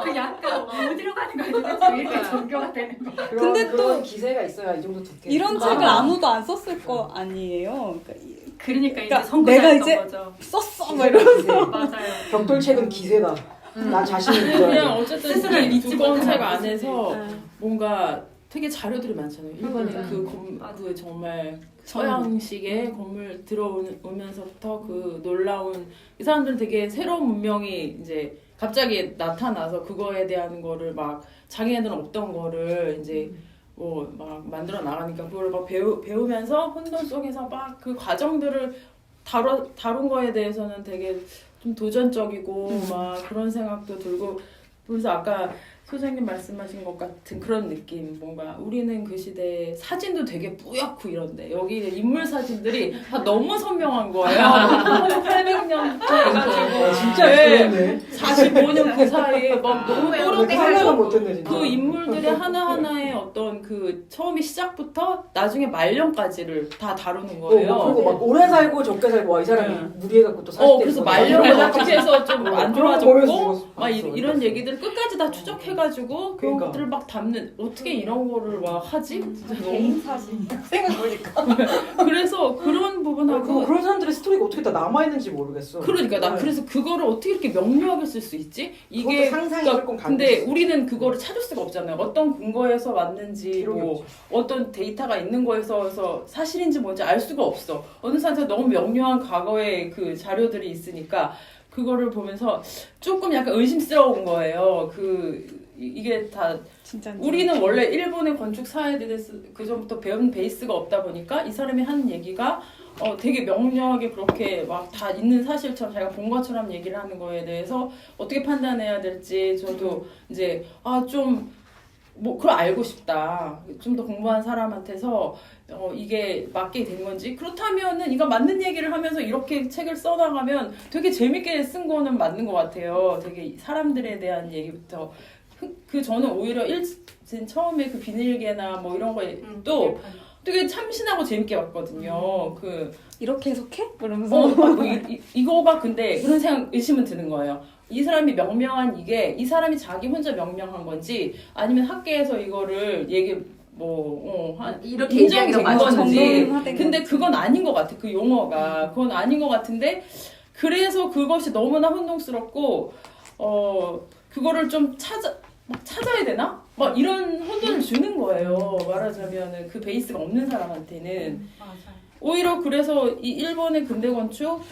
그 약간 어디로 가는 거야 도대체 왜 이렇게 종교가 되는 거야. 근데 또 그런 기세가 있어야 이 정도 두께. 이런 책을 아무도 안 썼을 거 아니에요. 그러니까 그러니까 이제 선거자 내가 했던 이제 거죠. 썼어 막 이러면서 맞아요. 벽돌책은 기세다. 나 자신을 믿어야 그냥 돼. 어쨌든 스스로를 이 믿지 두 권 책 못하는 안에서 뭔가 되게 자료들이 많잖아요. 일본의 맞아. 그 정말 서양식의 건물 들어오면서부터 그 놀라운 이 사람들은 되게 새로운 문명이 이제 갑자기 나타나서 그거에 대한 거를 막 자기네들은 없던 거를 이제 뭐 막 만들어 나가니까 그걸 막 배우면서 혼돈 속에서 막 그 과정들을 다룬 거에 대해서는 되게 좀 도전적이고 막 그런 생각도 들고 그래서 아까 소장님 말씀하신 것 같은 그런 느낌 뭔가 우리는 그 시대에 사진도 되게 뿌옇고 이런데 여기 인물 사진들이 다 너무 선명한 거예요. 1800년대 해가지고 진짜 네. 그랬네. 45년 그 사이에 막 너무 생각은 또렷해서 못했네 진짜. 그 인물들의 하나하나의 어떤 그 처음에 시작부터 나중에 말년까지를 다 다루는 거예요. 그리고 막 오래 살고 적게 살고 와, 이 사람이 네. 무리해갖고 또 40대 그래서 말년을 어떻게 해서 좀 안 좋아졌고 막 있어. 이런 얘기들 끝까지 다 추적해가지고 그런 그러니까. 것들을 막 담는 어떻게 이런 거를 막 하지? 진짜 너무 개인 사진 생각해보니까 그래서 그런 부분하고 그런 사람들의 스토리가 어떻게 다 남아있는지 모르겠어. 그러니까 나 네. 그래서 그거를 어떻게 이렇게 명료하게 쓸 수 있지? 이게 그것도 상상이 그러니까 조금 근데 가능했어. 우리는 그거를 찾을 수가 없잖아요. 어떤 근거에서 왔는지 기록이 뭐 없지. 어떤 데이터가 있는 거에서 사실인지 뭔지 알 수가 없어. 어느 사람한테 너무 명료한 과거의 그 자료들이 있으니까 그거를 보면서 조금 약간 의심스러운 거예요. 이게 다 진짜 우리는 원래 일본의 건축사에 대해서 그 전부터 배운 베이스가 없다 보니까 이 사람이 하는 얘기가 되게 명료하게 그렇게 막 다 있는 사실처럼 자기가 본 것처럼 얘기를 하는 거에 대해서 어떻게 판단해야 될지 저도 이제 좀 뭐 그걸 알고 싶다. 좀 더 공부한 사람한테서 이게 맞게 된 건지 그렇다면은 이거 맞는 얘기를 하면서 이렇게 책을 써나가면 되게 재밌게 쓴 거는 맞는 것 같아요. 되게 사람들에 대한 얘기부터 저는 오히려 처음에 그 비닐개나 뭐 이런 거에 또 되게 참신하고 재밌게 봤거든요. 이렇게 해석해? 그러면서 이거가 근데 그런 의심은 드는 거예요. 이 사람이 명명한 이 사람이 자기 혼자 명명한 건지 아니면 학계에서 이거를 이렇게 인정이 얘기하기가 된 맞죠. 건지. 정론화된 근데 건지. 그건 아닌 것 같아. 그 용어가 그건 아닌 것 같은데 그래서 그것이 너무나 혼동스럽고 그거를 좀 찾아야 되나? 막 이런 혼돈을 주는 거예요. 말하자면은 그 베이스가 없는 사람한테는. 맞아요. 오히려 그래서 이 일본의 근대 건축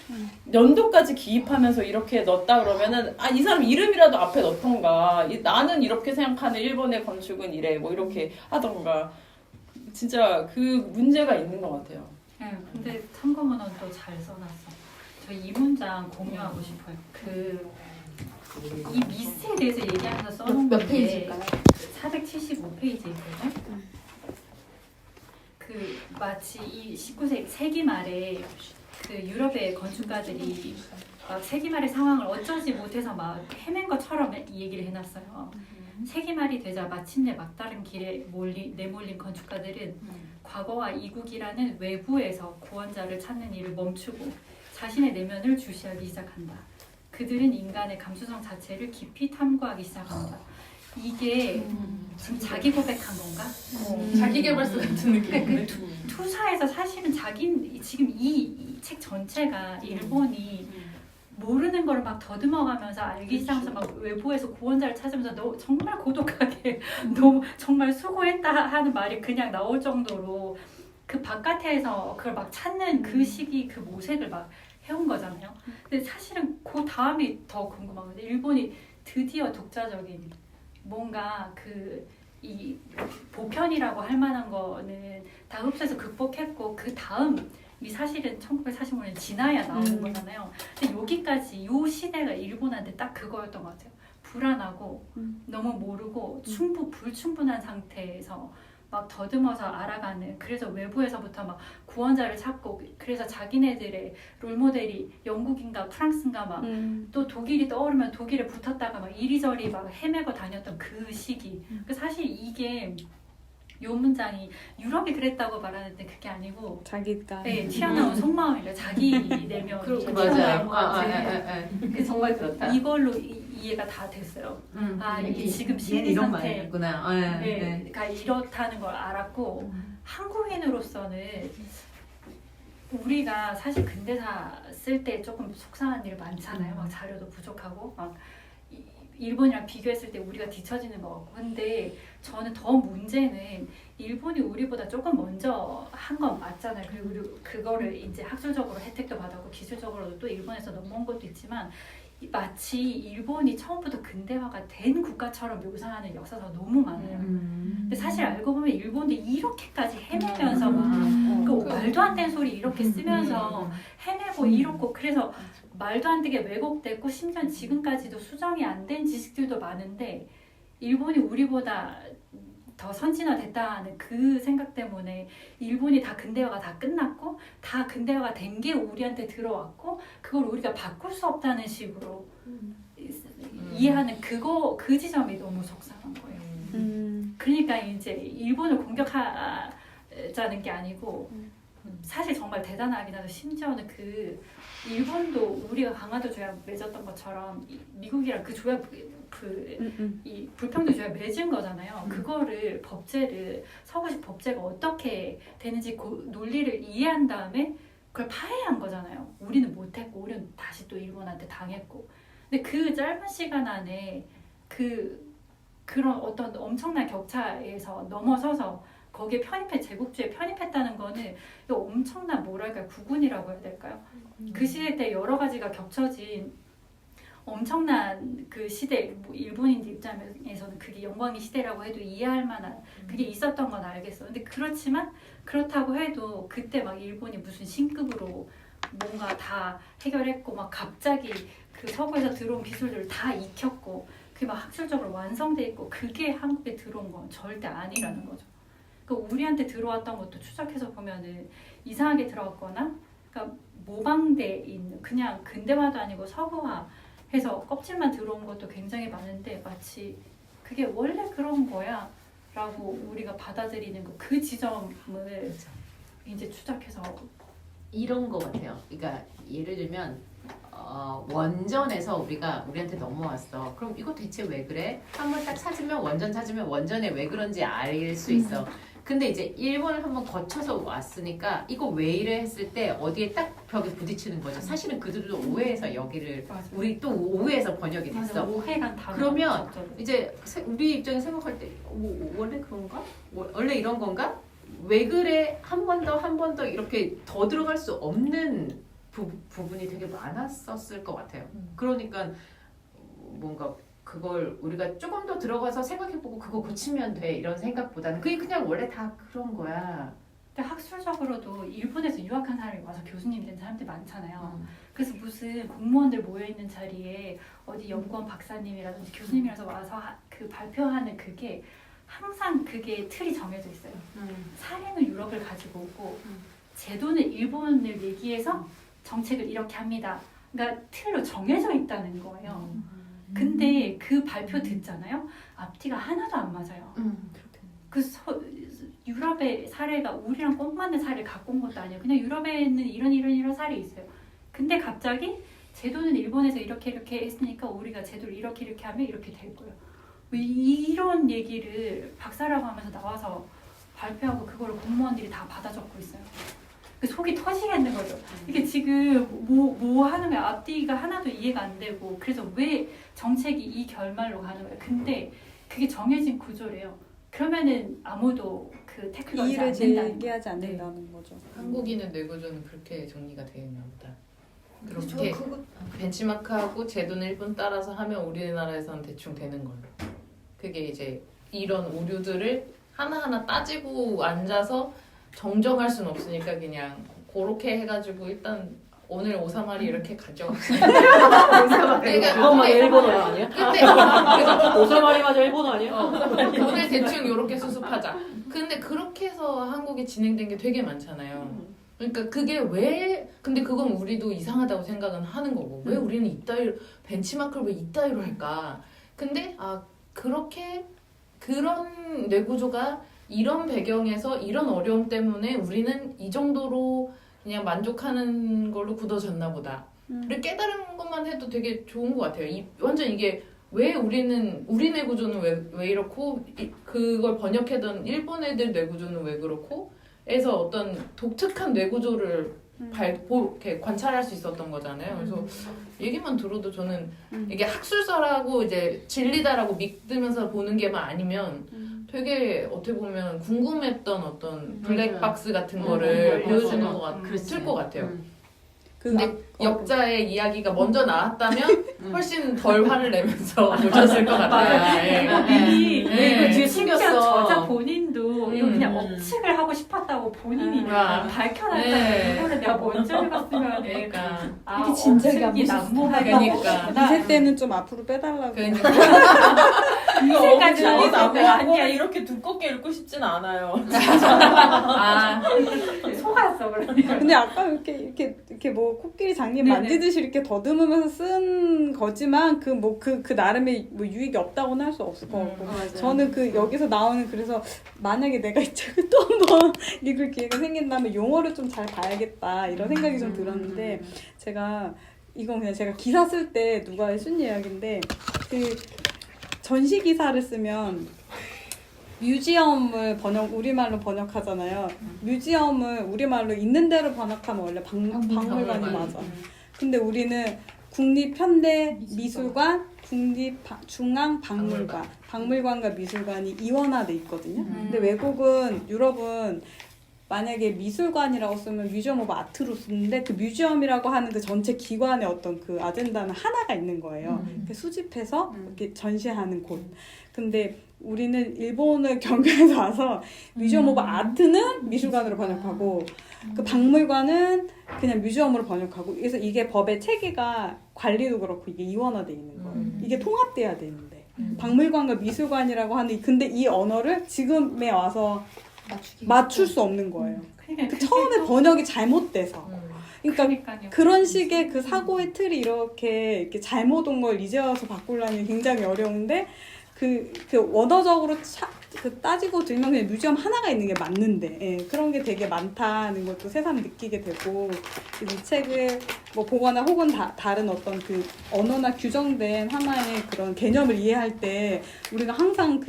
연도까지 기입하면서 이렇게 넣었다 그러면은 이 사람 이름이라도 앞에 넣던가 나는 이렇게 생각하는 일본의 건축은 이래 뭐 이렇게 하던가 진짜 그 문제가 있는 것 같아요. 네, 근데 참고문헌 또 잘 써놨어. 저 이 문장 공유하고 싶어요. 이 미스에 대해서 얘기하면서 써놓은 몇 게 페이지일까요? 475페이지거든요. 마치 이 19세기 세기 말에 그 유럽의 건축가들이 막 세기 말의 상황을 어쩌지 못해서 막 헤맨 것처럼 이 얘기를 해놨어요. 세기 말이 되자 마침내 막다른 길에 내몰린 건축가들은 과거와 이국이라는 외부에서 구원자를 찾는 일을 멈추고 자신의 내면을 주시하기 시작한다. 그들은 인간의 감수성 자체를 깊이 탐구하기 시작한다. 이게 지금 자기 고백한 건가? 자기계발서 같은 느낌인데. 투사에서 사실은 지금 이 책 전체가 일본이 모르는 거를 막 더듬어가면서 알기 시작하면서 막 외부에서 구원자를 찾으면서 너 정말 고독하게 너무 정말 수고했다 하는 말이 그냥 나올 정도로 그 바깥에서 그걸 막 찾는 그 시기 그 모색을 막 해온 거잖아요. 근데 사실은 그 다음이 더 궁금하거든요. 일본이 드디어 독자적인 뭔가 이 보편이라고 할 만한 거는 다 흡수해서 극복했고 그 다음이 사실은 1945년 지나야 나오는 거잖아요. 근데 여기까지 요 시대가 일본한테 딱 그거였던 것 같아요. 불안하고 너무 모르고 불충분한 상태에서 막 더듬어서 알아가는 그래서 외부에서부터 막 구원자를 찾고 그래서 자기네들의 롤모델이 영국인가 프랑스인가 막 또 독일이 떠오르면 독일에 붙었다가 막 이리저리 막 헤매고 다녔던 그 시기 사실 이게 요 문장이 유럽이 그랬다고 말하는데 그게 아니고 자기가 튀어나온 속마음이래 자기 내면 맞아요. 그게 정말 그렇다. 이걸로 이해가 다 됐어요. 이게 지금 심리 이런 상태 말이었구나. 그러니까 이렇다는 걸 알았고 한국인으로서는 우리가 사실 근대사 쓸 때 조금 속상한 일 많잖아요. 막 자료도 부족하고 막 일본이랑 비교했을 때 우리가 뒤처지는 것 같고 근데 저는 더 문제는 일본이 우리보다 조금 먼저 한 건 맞잖아요. 그리고 그거를 이제 학술적으로 혜택도 받았고 기술적으로도 또 일본에서 넘어온 것도 있지만 마치 일본이 처음부터 근대화가 된 국가처럼 묘사하는 역사가 너무 많아요. 근데 사실 알고 보면 일본도 이렇게까지 헤매면서 막 말도 안 되는 소리 이렇게 쓰면서 헤매고 이렇고 그래서 말도 안 되게 왜곡됐고 심지어 지금까지도 수정이 안 된 지식들도 많은데 일본이 우리보다 더 선진화됐다는 그 생각 때문에 일본이 다 근대화가 다 끝났고 다 근대화가 된 게 우리한테 들어왔고 그걸 우리가 바꿀 수 없다는 식으로 이해하는 그 지점이 너무 속상한 거예요. 그러니까 이제 일본을 공격하자는 게 아니고 사실 정말 대단하긴 하죠. 심지어는 그 일본도 우리가 강화도 조약 맺었던 것처럼 미국이랑 그 조약 이 불평등 조약 맺은 거잖아요. 그거를 법제를 서구식 법제가 어떻게 되는지 그 논리를 이해한 다음에 그걸 파해한 거잖아요. 우리는 못했고 우리는 다시 또 일본한테 당했고. 근데 그 짧은 시간 안에 그런 어떤 엄청난 격차에서 넘어서서 거기에 제국주의에 편입했다는 거는 엄청난 뭐랄까 구군이라고 해야 될까요? 그 시대 때 여러 가지가 겹쳐진 엄청난 그 시대, 뭐 일본인들 입장에서는 그게 영광의 시대라고 해도 이해할 만한 그게 있었던 건 알겠어. 근데 그렇지만 그렇다고 해도 그때 막 일본이 무슨 신급으로 뭔가 다 해결했고 막 갑자기 그 서구에서 들어온 기술들을 다 익혔고 그게 막 학술적으로 완성돼 있고 그게 한국에 들어온 건 절대 아니라는 거죠. 그러니까 우리한테 들어왔던 것도 추적해서 보면은 이상하게 들어왔거나 그러니까 모방돼 있는 그냥 근대화도 아니고 서구화 해서 껍질만 들어온 것도 굉장히 많은데 마치 그게 원래 그런 거야 라고 우리가 받아들이는 그 지점을 이제 추적해서 이런 거 같아요. 그러니까 예를 들면 원전에서 우리한테 넘어왔어. 그럼 이거 대체 왜 그래? 한번 딱 찾으면 원전에 왜 그런지 알 수 있어. 근데 이제 일본을 한번 거쳐서 왔으니까 이거 왜 이래 했을 때 어디에 딱 벽에 부딪히는 거죠. 사실은 그들도 오해해서 여기를 우리 또 오해해서 번역이 됐어. 오해란 단어. 그러면 이제 우리 입장에서 생각할 때 원래 그런가? 원래 이런 건가? 왜 그래? 한 번 더 이렇게 더 들어갈 수 없는 부분이 되게 많았었을 것 같아요. 그러니까 뭔가 그걸 우리가 조금 더 들어가서 생각해보고 그거 고치면 돼 이런 생각보다는 그게 그냥 원래 다 그런 거야. 근데 학술적으로도 일본에서 유학한 사람이 와서 교수님 된 사람들 많잖아요. 그래서 무슨 공무원들 모여있는 자리에 어디 연구원 박사님이라든지 교수님이라서 와서 그 발표하는 그게 항상 그게 틀이 정해져 있어요. 사례는 유럽을 가지고 오고 제도는 일본을 얘기해서 정책을 이렇게 합니다. 그러니까 틀로 정해져 있다는 거예요. 근데 그 발표 듣잖아요. 앞뒤가 하나도 안 맞아요. 유럽의 사례가 우리랑 꼭 맞는 사례를 갖고 온 것도 아니에요. 그냥 유럽에는 이런 사례 있어요. 근데 갑자기 제도는 일본에서 이렇게 했으니까 우리가 제도를 이렇게 하면 이렇게 될 거예요. 이런 얘기를 박사라고 하면서 나와서 발표하고 그거를 공무원들이 다 받아 적고 있어요. 속이 터지겠는 거죠. 이게 지금 뭐 하는 거야. 앞뒤가 하나도 이해가 안 되고 그래서 왜 정책이 이 결말로 가는 거야. 근데 그게 정해진 구조래요. 그러면은 아무도 그 태클 걸지 이의를 않는다는 제기하지 않는다는 거죠. 한국인의 뇌구조는 그렇게 정리가 되어 있나 보다. 그렇죠. 그렇게 벤치마크하고 제도는 일본 따라서 하면 우리나라에서는 대충 되는 걸로. 그게 이제 이런 오류들을 하나하나 따지고 앉아서 정정할 수는 없으니까 그냥 그렇게 해가지고 일단 오늘 오사마리 이렇게 가죠. 그것만 일본어 아니야? 근데 오사마리마저 일본어 아니야? 오늘 대충 이렇게 수습하자. 근데 그렇게 해서 한국이 진행된 게 되게 많잖아요. 그러니까 그게 왜 근데 그건 우리도 이상하다고 생각은 하는 거고 왜 우리는 이따위로 벤치마크를 왜 이따위로 할까? 근데 그렇게 그런 뇌구조가 이런 배경에서 이런 어려움 때문에 우리는 이 정도로 그냥 만족하는 걸로 굳어졌나 보다. 를 깨달은 것만 해도 되게 좋은 것 같아요. 완전 이게 왜 우리 뇌구조는 왜 이렇고 그걸 번역하던 일본 애들 뇌구조는 왜 그렇고 해서 어떤 독특한 뇌구조를 이렇게 관찰할 수 있었던 거잖아요. 그래서 얘기만 들어도 저는 이게 학술서라고 이제 진리다라고 믿으면서 보는 게만 아니면 되게 어떻게 보면 궁금했던 어떤 블랙박스 같은 거를 보여주는 것 같을 것 같아요. 근데 역자의 이야기가 먼저 나왔다면 훨씬 덜 화를 내면서 보셨을 것 같아요. 이거 미리 네. 이거 뒤에 심지어 숨겼어. 저자 본인도 이거 그냥 억측을 하고 싶었다고 본인이 밝혀놨잖아요. 네. 이거를 내가 먼저 읽었으면 그러니까 이게 진작에 안 그러니까. 이세 때는 좀 앞으로 빼달라고. 그러니까. 이거 이세까지 어머니 나오면 나보고 아니야. 이렇게 두껍게 읽고 싶진 않아요. 아, 속았어 그러니까. 근데 아까 이렇게 뭐 코끼리 장님 네네. 만지듯이 이렇게 더듬으면서 쓴 거지만 그 나름의 뭐 유익이 없다고는 할 수 없을 것 같고 저는 그 여기서 나오는 그래서 만약에 내가 이 책을 또 한번 읽을 기회가 생긴다면 용어를 좀 잘 봐야겠다 이런 생각이 좀 들었는데 제가 이건 그냥 제가 기사 쓸 때 누가 쓴 이야기인데 그 전시 기사를 쓰면 뮤지엄을 우리말로 번역하잖아요. 뮤지엄을 우리말로 있는 대로 번역하면 원래 박물관이 맞아. 근데 우리는 국립현대미술관, 국립중앙박물관, 박물관과 미술관이 이원화돼 있거든요. 근데 외국은 유럽은 만약에 미술관이라고 쓰면 뮤지엄 오브 아트로 쓰는데 그 뮤지엄이라고 하는 그 전체 기관의 어떤 그 아젠다는 하나가 있는 거예요. 수집해서 이렇게 전시하는 곳. 근데 우리는 일본을 경유해서 와서 뮤지엄 오브 아트는 미술관으로 번역하고 그 박물관은 그냥 뮤지엄으로 번역하고 그래서 이게 법의 체계가 관리도 그렇고 이게 이원화돼 있는 거예요. 이게 통합돼야 되는데 박물관과 미술관이라고 하는 근데 이 언어를 지금에 와서 맞출 수 없는 거예요. 그 처음에 번역이 잘못돼서. 그러니까 그런 식의 그 사고의 틀이 이렇게 잘못 온 걸 이제 와서 바꾸려니 굉장히 어려운데 그 원어적으로 따지고 들면 그냥 뮤지엄 하나가 있는 게 맞는데 예, 그런 게 되게 많다는 것도 새삼 느끼게 되고 이 책을 뭐 보거나 혹은 다른 어떤 그 언어나 규정된 하나의 그런 개념을 이해할 때 우리가 항상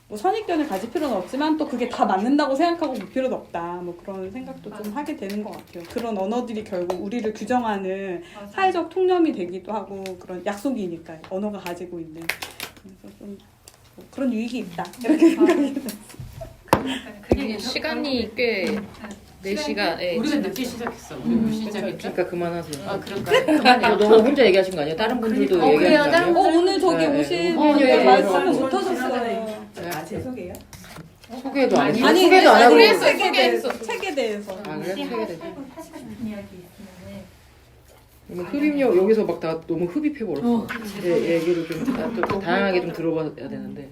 뭐 선입견을 가질 필요는 없지만 또 그게 다 맞는다고 생각하고 볼 필요도 없다. 뭐 그런 생각도 좀 하게 되는 것 같아요. 그런 언어들이 결국 우리를 규정하는 사회적 통념이 되기도 하고 그런 약속이니까요. 언어가 가지고 있는. 그래서 좀 그런 유익이 있다. 이렇게 생각이 들었어요. 그게 시간이 꽤 4시간. 예. 우리가 늦게 시작했어. 우리 몇 시작했죠? 그러니까 그만하세요. 아 그럴까요? 너무 혼자 얘기하신 거 아니에요? 다른 분들도 그래요. 얘기하신 거 아니에요? 오늘 저기 네, 오신 네. 분들 네. 말씀을 네. 못 하셨어요. 아 죄송해요. 소개도 안 했어요. 아니, 소개도 안 하고 소개했어. 책에 대해서. 책에 대해서. 아 그래? 소개돼. 하시고 싶은 이야기 있으면 그러면 흡입력 여기서 막 다 너무 흡입해 버렸어. 예, 얘기를 좀 다양하게 좀 들어봐야 되는데.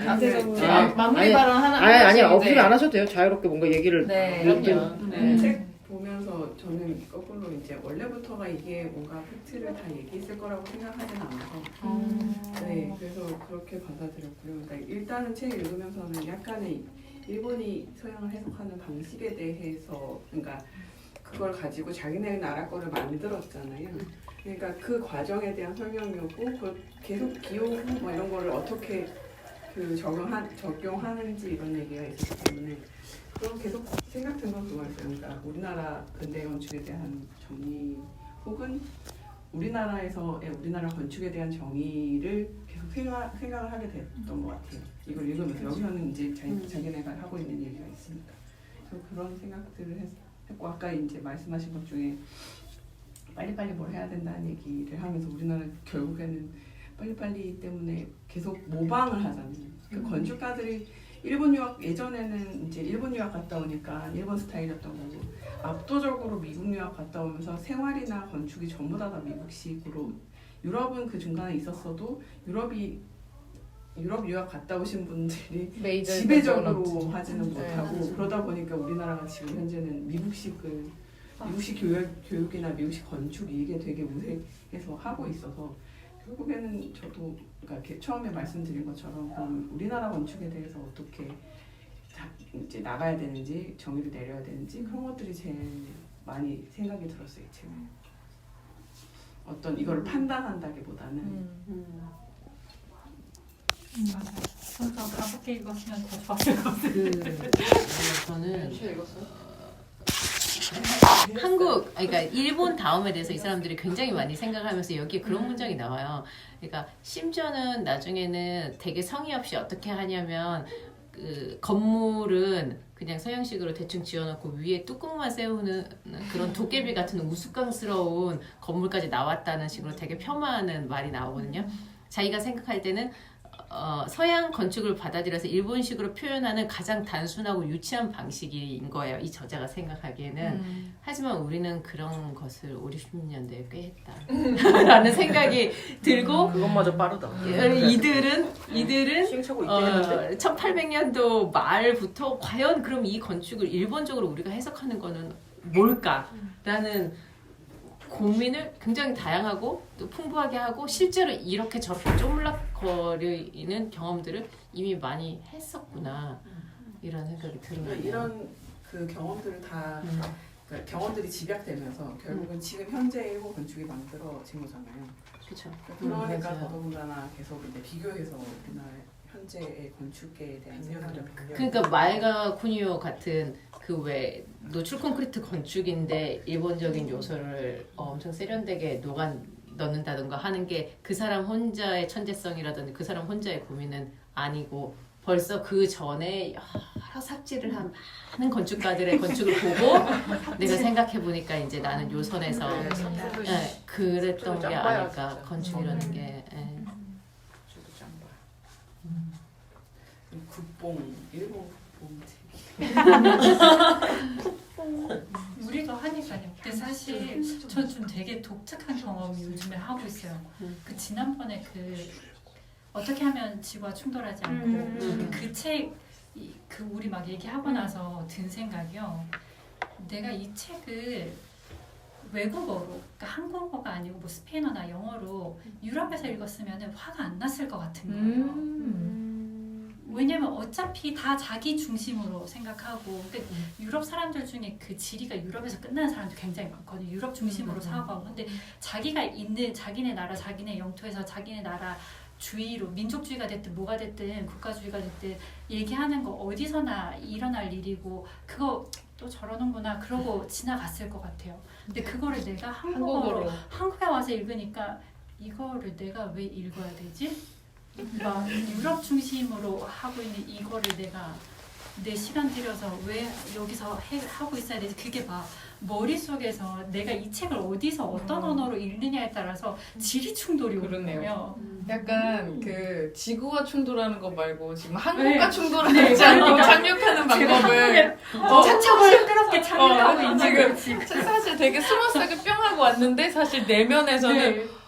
강제적으로. 마무리 발언 하나. 아니 하나씩 없으면 이제. 안 하셔도 돼요. 자유롭게 뭔가 얘기를. 네, 그럼요. 네. 책 보면서 저는 거꾸로 이제 원래부터가 이게 뭔가 팩트를 다 얘기했을 거라고 생각하진 않아서 네 그래서 그렇게 받아들였고요. 그러니까 일단은 책 읽으면서는 약간의 일본이 서양을 해석하는 방식에 대해서 그러니까 그걸 가지고 자기네 나라 거를 만들었잖아요. 그러니까 그 과정에 대한 설명이었고 그걸 계속 기호후 뭐 이런 거를 어떻게 그 적용하는지 이런 얘기가 있었기 때문에 그럼 계속 생각든 건 그거였어요. 그러니까 우리나라 근대 건축에 대한 정의 혹은 우리나라에서 우리나라 건축에 대한 정의를 계속 생각을 하게 됐던 것 같아요. 이걸 읽으면서 여기서는 이제 자기네가 하고 있는 얘기가 있으니까 그래서 그런 생각들을 했고 아까 이제 말씀하신 것 중에 빨리빨리 뭘 해야 된다는 얘기를 하면서 우리나라는 결국에는 빨리빨리 때문에 계속 모방을 하잖아요. 그 건축가들이 일본 유학 예전에는 이제 일본 유학 갔다 오니까 일본 스타일이었던 거고 압도적으로 미국 유학 갔다 오면서 생활이나 건축이 전부 다 미국식으로 유럽은 그 중간에 있었어도 유럽 유학 갔다 오신 분들이 메이저 지배적으로 없지. 하지는 못하고 그러다 보니까 우리나라가 지금 현재는 미국식 교육이나 미국식 건축이 이게 되게 우세해서 하고 있어서 결국에는 저도 그러니까 처음에 말씀드린 것처럼 그럼 우리나라 건축에 대해서 어떻게 이제 나가야 되는지 정의를 내려야 되는지 그런 것들이 제일 많이 생각이 들었어요. 이 책은 어떤 이거를 판단한다기보다는 맞아요. 저도 가볍게 읽었으면 더 좋았을 것 같아요. 저는 한국, 그러니까 일본 다음에 대해서 이 사람들이 굉장히 많이 생각하면서 여기에 그런 문장이 나와요. 그러니까 심지어는 나중에는 되게 성의 없이 어떻게 하냐면 그 건물은 그냥 서양식으로 대충 지어놓고 위에 뚜껑만 세우는 그런 도깨비 같은 우스꽝스러운 건물까지 나왔다는 식으로 되게 폄하하는 말이 나오거든요. 자기가 생각할 때는 서양 건축을 받아들여서 일본식으로 표현하는 가장 단순하고 유치한 방식인 거예요. 이 저자가 생각하기에는. 하지만 우리는 그런 것을 5, 60년대에 꽤 했다. 라는 생각이 들고 그것마저 빠르다. 이들은 시행착오 있게 했는데 1800년도 말부터 과연 그럼 이 건축을 일본적으로 우리가 해석하는 거는 뭘까라는 고민을 굉장히 다양하고 또 풍부하게 하고 실제로 이렇게 저렇게 쪼물락거리는 경험들을 이미 많이 했었구나 이런 생각이 들어요. 이런 그 경험들을 다 그러니까 경험들이 집약되면서 결국은 지금 현재 일본 건축이 만들어진 거잖아요. 그렇죠. 그러니까 맞아요. 더더군다나 계속 이제 비교해서 우리나라 현재의 건축에 대한 생각을 그러니까 마에가 쿠니오 같은 그 왜 노출 콘크리트 건축인데 일본적인 요소를 엄청 세련되게 넣는다든가 하는 게 그 사람 혼자의 천재성이라든지 그 사람 혼자의 고민은 아니고 벌써 그 전에 여러 삽질을 한 많은 건축가들의 건축을 보고 내가 생각해 보니까 이제 나는 요 선에서 그랬던 게 아닐까 건축이라는 게. 국뽕 일본 국뽕 우리가 하니까요. 근데 사실 전 좀 되게 독특한 경험을 요즘에 하고 있어요. 그 지난번에 그 어떻게 하면 지구와 충돌하지 않고 그 책 그 우리 막 얘기하고 나서 든 생각이요. 내가 이 책을 외국어로, 그러니까 한국어가 아니고 뭐 스페인어나 영어로 유럽에서 읽었으면 화가 안 났을 것 같은 거예요. 왜냐면 어차피 다 자기 중심으로 생각하고 유럽 사람들 중에 그 지리가 유럽에서 끝나는 사람도 굉장히 많거든요. 유럽 중심으로 사고하고 근데 자기가 있는 자기네 나라 자기네 영토에서 자기네 나라 주의로 민족주의가 됐든 뭐가 됐든 국가주의가 됐든 얘기하는 거 어디서나 일어날 일이고 그거 또 저러는구나 그러고 지나갔을 것 같아요. 근데 그거를 내가 한국에 와서 읽으니까 이거를 내가 왜 읽어야 되지? 막 유럽 중심으로 하고 있는 이거를 내가 내 시간 들여서 왜 여기서 하고 있어야 되지? 그게 막 머릿속에서 내가 이 책을 어디서 어떤 언어로 읽느냐에 따라서 지리 충돌이 오는 거예요. 약간 그 지구와 충돌하는 거 말고 지금 한국과 네. 충돌하지 않고 착륙하는 방법을 차차 시끄럽게 착륙하고 있는 지금 거지. 사실 되게 스무스하게 뿅 하고 왔는데 사실 내면에서는 네.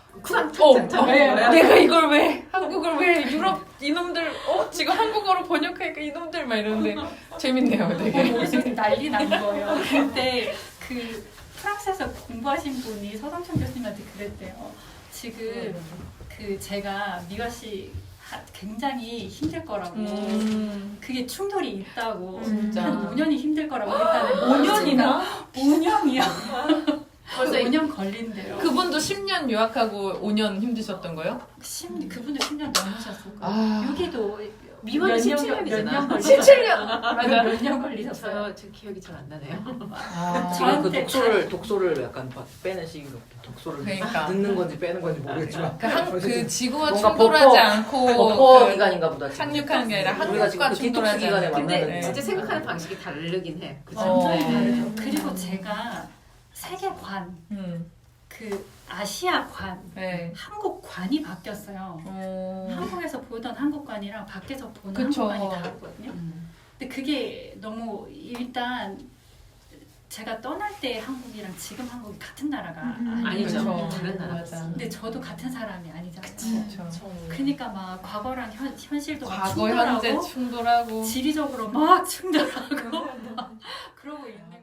내가 이걸 왜 한국을 왜 유럽 이놈들 지금 한국어로 번역하니까 이놈들 막 이러는데 재밌네요 되게. 머릿속에 난리 난 거예요. 근데 그 프랑스에서 공부하신 분이 서성천 교수님한테 그랬대요. 지금 그 제가 미화씨 굉장히 힘들 거라고 그게 충돌이 있다고 진짜. 한 5년이 힘들 거라고 했다는 5년이나? 5년이야. 벌써 5년 걸린대요. 그분도 10년 유학하고 5년 힘드셨던 거요? 그분도 10년 넘으셨을 거예요. 아. 여기도 미화는 17년이잖아. 몇년 17년! 맞아. 몇 년 걸리셨어요. 저 기억이 잘 안 나네요. 지금 그 저한테 독소를 약간 빼는 시기인 것 같아. 독소를 그러니까. 넣는 건지 빼는 건지 모르겠지만 그 지구와 뭔가 충돌하지 않고 버퍼 그 기간인가 보다. 지금. 착륙하는 게 아니라 우리가 지금 한국과 그 디톡스 충돌하지 기간에 않고. 근데 만나는 진짜 생각하는 방식이 다르긴 해. 그죠? 완전히 네. 다르죠. 그리고 제가 세계관, 그 아시아관, 네. 한국관이 바뀌었어요. 한국에서 보던 한국관이랑 밖에서 보는 그쵸. 한국관이 다르거든요. 근데 그게 너무 일단 제가 떠날 때 한국이랑 지금 한국이 같은 나라가 아니죠. 아니죠. 다른 나라. 맞아. 근데 저도 같은 사람이 아니잖아요. 그렇죠. 그러니까 막 과거랑 현실도 막 과거 현재 충돌하고 충돌하고 지리적으로 막 충돌하고 막 그러고 있는 거예요.